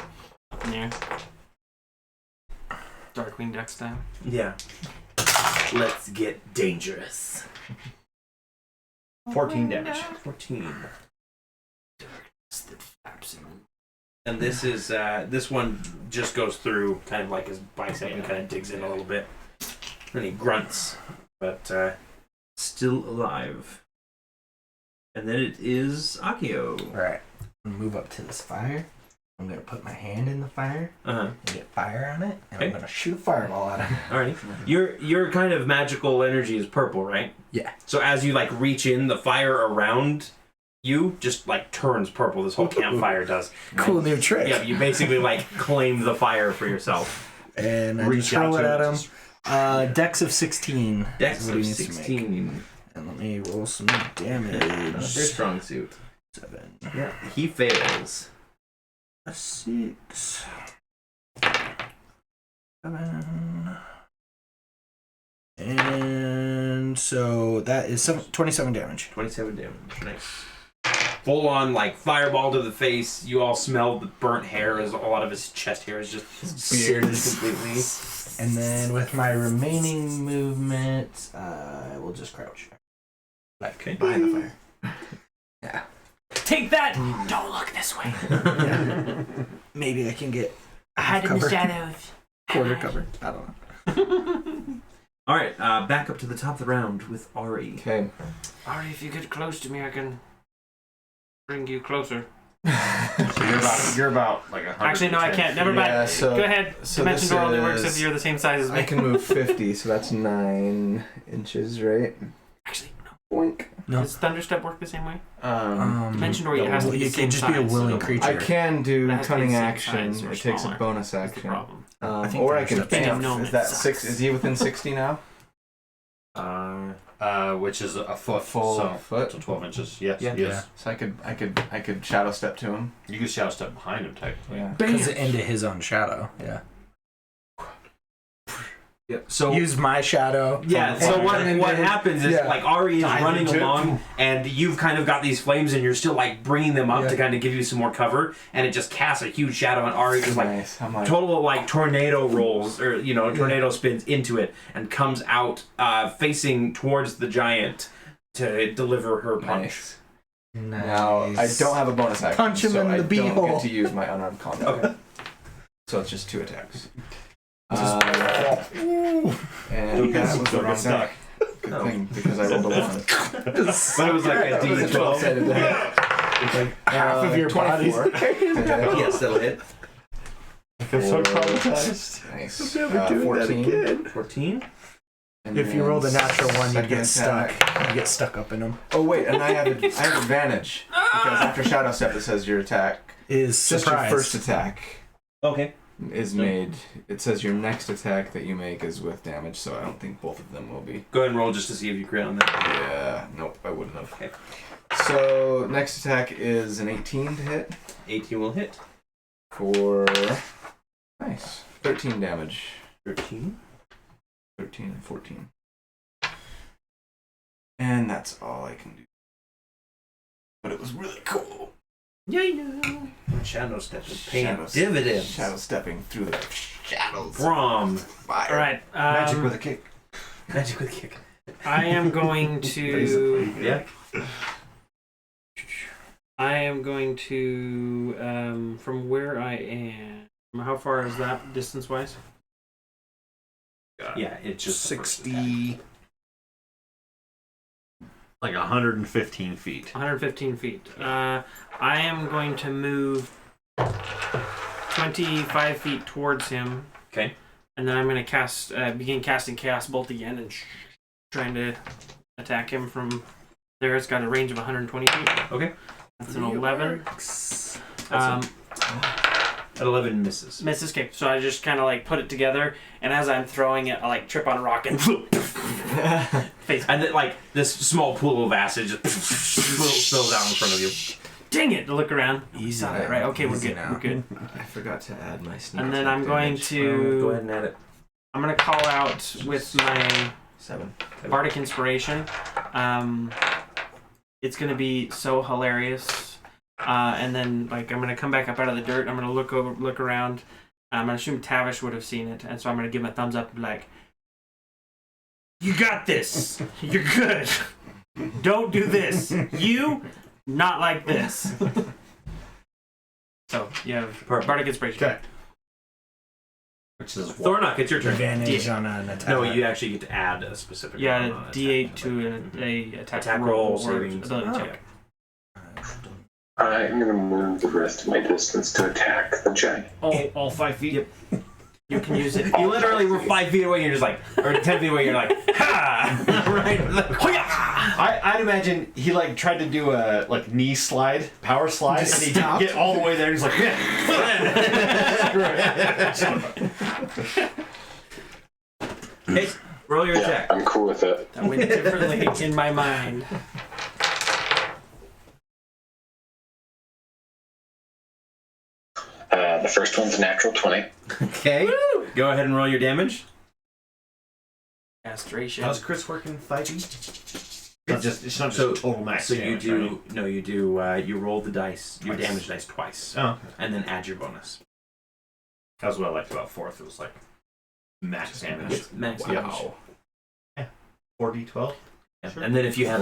Yeah. Darkwing Duck style. Yeah. Let's get dangerous. 14 damage. 14. And this is this one just goes through kind of like his bicep and kind of digs in a little bit. And he grunts, but still alive. And then it is Akio. Alright. I'm gonna move up to this fire. I'm gonna put my hand in the fire and get fire on it, and I'm gonna shoot a fireball at him. Alrighty. Your kind of magical energy is purple, right? Yeah. So as you like reach in, the fire around you just like turns purple. This whole campfire does. Cool new trick. Yeah, you basically like claim the fire for yourself. And I just throw it at him. Dex of 16. Dex is what of he needs to make. 16. And let me roll some damage. Their strong suit. 7. Yeah, he fails. A 6. 7. And so that is 27 damage. 27 damage. Nice. Full on like fireball to the face. You all smell the burnt hair as a lot of his chest hair is just seared completely. And then with my remaining movement, I will just crouch. Okay. Behind the fire. Yeah. Take that! Don't look this way. Yeah. Maybe I can get Hide in the shadows. quarter cover. I don't know. All right, back up to the top of the round with Ari. Okay. Ari, if you get close to me, I can bring you closer. So you're about like 100. Actually, no, I can't. Never mind. Yeah, so, Go ahead. so Dimension this door only works is- if you're the same size as me. I can move 50, so that's 9 inches, right? Actually, Boink. No. does Thunderstep work the same way? Mm, Dimension door, it has to be you the same can just be a size, willing so creature. I can do It has to be cunning the same action. size or It takes a smaller. bonus That's the action. problem. I think Or I can Thunderstep's faint. enough. Is that Sucks. 6? Is he within 60 now? Which is a foot. Full so, foot. So 12 inches. Yes. Yeah. Yes. So I could shadow step to him. You can shadow step behind him, technically. Yeah. Because into his own shadow. Yeah. Yeah. So Use my shadow. yeah. So what happens is Yeah. like Ari is Dive running into it. along, and you've kind of got these flames, and you're still like bringing them up Yeah. to kind of give you some more cover, and it just casts a huge shadow, and Ari just like Nice. I'm like, total like tornado rolls or tornado spins into it and comes out facing towards the giant to deliver her punch. nice. Nice. Now I don't have a bonus action, Punch him so in I the don't beehole. get to use my unarmed combat. Okay. So it's just 2 attacks. Just- And that was the wrong stuck. die. Good thing, because I rolled a 1. But it was like a That was a D12. 12-sided die. Half of your 24. Yes, that'll hit. I'm so traumatized. Nice. I'm never doing that 14. again. 14. And If you then roll the natural one, you second get stuck. attack. You get stuck up in them. Oh wait, and I have advantage because after shadow step it says your attack, Is just surprise. your first attack Okay. is made. It says your next attack that you make is with damage, so I don't think both of them will be. Go ahead and roll just to see if you crit on that. Yeah, nope, I wouldn't have. Okay. So next attack is an 18 to hit 18 will hit. for 13 damage. 13. 13 and 14. And that's all I can do. But it was really cool. Yeah. Shadow step is paying Shadows- dividends. Shadow stepping through the shadows. From Fire. All right. Magic with a kick. magic with kick. I am going to. Yeah. I am going to. From where I am. How far is that distance wise? Yeah, it's just the first attack. 60. Like 115 feet. 115 feet. I am going to move 25 feet towards him. Okay. And then I'm going to begin casting Chaos Bolt again and trying to attack him from there. It's got a range of 120 feet. Okay. That's an 11. At 11 misses. Misses. Okay. So I just kind of like put it together, and as I'm throwing it, I like trip on a rock and face. And then, like, this small pool of acid just spills out in front of you. Dang it! To look around. Easy Saw that, now. right? Okay, we're Easy good. now. We're good. I forgot to add my sneak And then attack I'm going damage. to. Go ahead and add it. I'm gonna call out with my 7. Bardic Inspiration. It's gonna be so hilarious. And then like I'm gonna come back up out of the dirt. I'm gonna look around. I'm gonna assume Tavish would have seen it, and so I'm gonna give him a thumbs up and be like, You got this. You're good. Don't do this. You, not like this. So, you have Bardic Inspiration. Okay. Which is Thornock, it's your turn. Advantage on an attack. No, you actually get to add a specific. Yeah, roll on an D8 attack. to a attack roll, or savings. ability Oh. check. I'm gonna move the rest of my distance to attack the giant. all 5 feet. Yep. You can use it. You literally were 5 feet away. You're just like, or 10 feet away. You're like, ha! Right? I'd imagine he like tried to do a like knee slide, power slide, Just and he stopped? didn't get all the way there. And he's like, yeah. Screw it. Hey, roll your Yeah, attack. I'm cool with it. That went differently in my mind. The first one's a natural 20. Okay. Go ahead and roll your damage. Castration. How's Chris working 5e? It's not just total max. So you damage, do right? no, you do. You roll the dice, your Twice. damage dice twice, Oh, and then add your bonus. that's what I liked about fourth. It was like max damage. It's max damage. 4d12. Yeah. Sure. And then if you had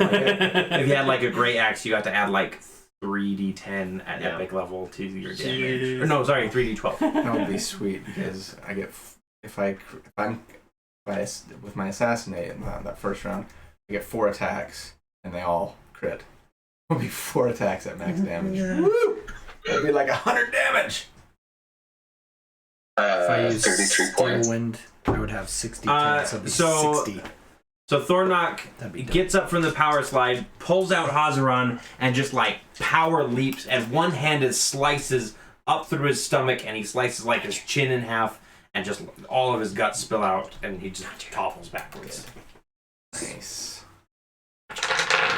like a great axe, you got to add like 3d10 at Yeah. epic level to your damage. Jeez. Or no, sorry, 3d12. That would be sweet because I get if I'm with my assassinate in that first round, I get 4 attacks and they all crit. It'll be 4 attacks at max damage. Woo! It'll be like 100 damage. If I use 33 Steel points. Wind, I would have 60 points. So it'd be so- 60. So Thornock That'd be dope. gets up from the power slide, pulls out Hazaran, and just like power leaps, and one-handed slices up through his stomach, and he slices like his chin in half, and just all of his guts spill out, and he just topples backwards. Nice.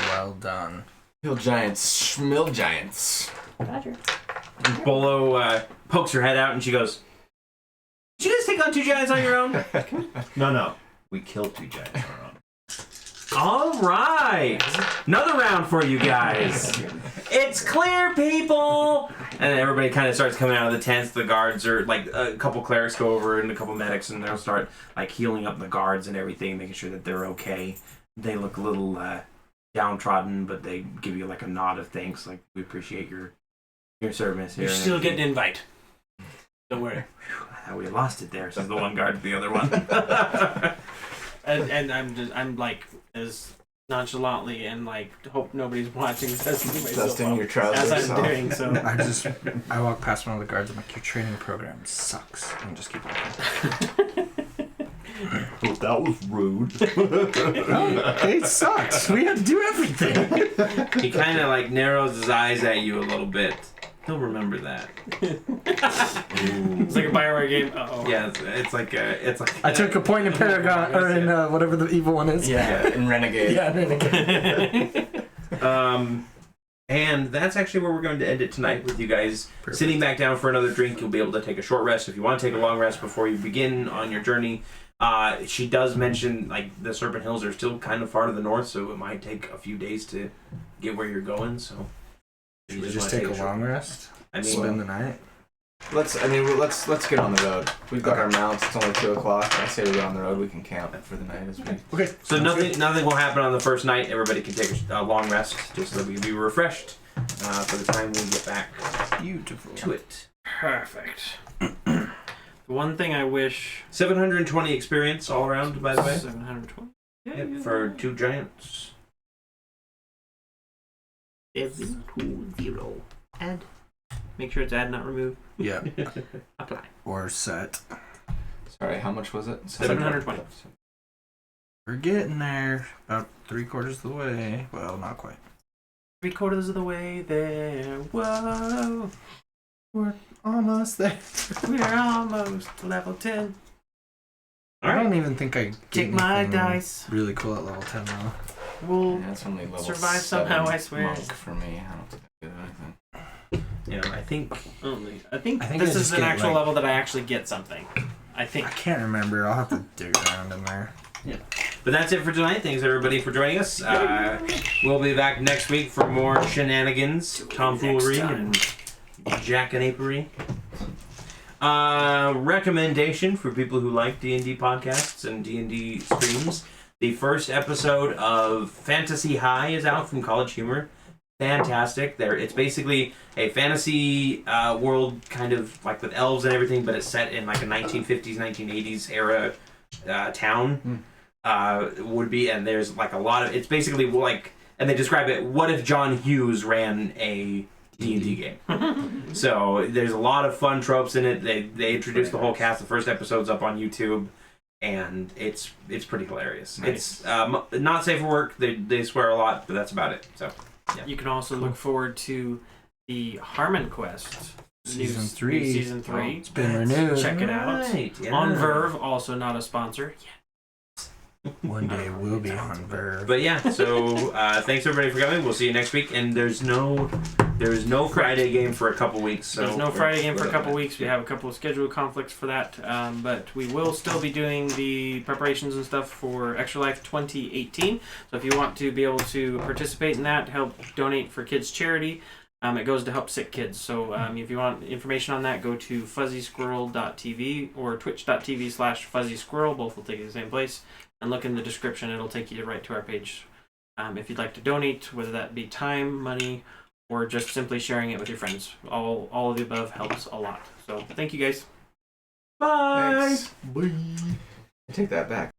Well done. Hill giants, schmill giants. Roger. And Bolo pokes her head out, and she goes, "Did you guys take on 2 giants on your own?" No. We killed 2 giants on our own. All right, another round for you guys. It's clear, people. And then everybody kind of starts coming out of the tents. The guards are like a couple clerics go over and a couple medics, and they'll start like healing up the guards and everything, making sure that they're okay. They look a little downtrodden, but they give you like a nod of thanks, like we appreciate your service here. You're and still everything. getting an invite. Don't worry. How we lost it there, says the one guard to the other one. And I'm like as nonchalantly and like hope nobody's watching testing myself Dusting up your trousers as I'm off. doing so. I walk past one of the guards. I'm like, your training program sucks. And just keep walking. That was rude. It sucks. We had to do everything. He kind of like narrows his eyes at you a little bit. He'll remember that. It's like a Bioware game. Uh-oh. Yeah, it's like I took a point in Paragon or in whatever the evil one is. Yeah, in Renegade. Yeah, Renegade. And that's actually where we're going to end it tonight with you guys. Perfect. Sitting back down for another drink, you'll be able to take a short rest. If you want to take a long rest before you begin on your journey, she does mention like the Serpent Hills are still kind of far to the north, so it might take a few days to get where you're going. So Should we just take a long rest? I mean, Spend the night? Let's get on the road. We've got our mounts. It's only 2 o'clock. I say we get on the road. We can camp for the night as we. Okay. so nothing will happen on the first night. Everybody can take a long rest just so we can be refreshed for the time we get back Beautiful. to it. Perfect. The one thing I wish 720 experience all around, by the way. 720. Yep, for 2 giants. 720. Add. Make sure it's add, not remove. Yeah. Apply. Or set. Sorry, how much was it? 720. We're getting there. About 3/4 of the way. Well, not quite. 3/4 of the way there. Whoa. We're almost there. We're almost level 10. I don't even think I Take get my anything dice. really cool at level 10 though. We'll Yeah, it's only level survive 7 somehow, I swear. monk for me. I don't think I did anything. You know, I think I think I think this I is just an get, actual like- level that I actually get something. I think. I can't remember. I'll have to dig around in there. But that's it for tonight. Thanks everybody for joining us. We'll be back next week for more shenanigans, tomfoolery, and jackanapery. Recommendation for people who like D&D podcasts and D&D streams. The first episode of Fantasy High is out from College Humor. Fantastic. It's basically a fantasy world, kind of like with elves and everything, but it's set in like a 1950s, 1980s era town. Would be, and there's like a lot of. It's basically like, and they describe it. What if John Hughes ran a D&D game? So there's a lot of fun tropes in it. They introduced the whole cast. The first episode's up on YouTube. And it's pretty hilarious. Nice. It's not safe for work. They swear a lot, but that's about it. So, yeah. You can also look forward to the Harmon Quest Season 3. Season 3. It's been renewed. Check it out. Right, yeah. On Verve, also not a sponsor. One day we'll be on Verve. But yeah, so thanks everybody for coming. We'll see you next week. And there's no Friday game for a couple weeks. So there's no Friday game for a couple weeks. We have a couple of schedule conflicts for that, but we will still be doing the preparations and stuff for Extra Life 2018. So if you want to be able to participate in that, help donate for kids charity, it goes to help sick kids. So if you want information on that, go to fuzzy-squirrel.tv or twitch.tv/fuzzy-squirrel. Both will take you to the same place. And look in the description. It'll take you right to our page. If you'd like to donate, whether that be time, money, or just simply sharing it with your friends. All of the above helps a lot. So thank you guys. Bye. Thanks. Bye. I take that back.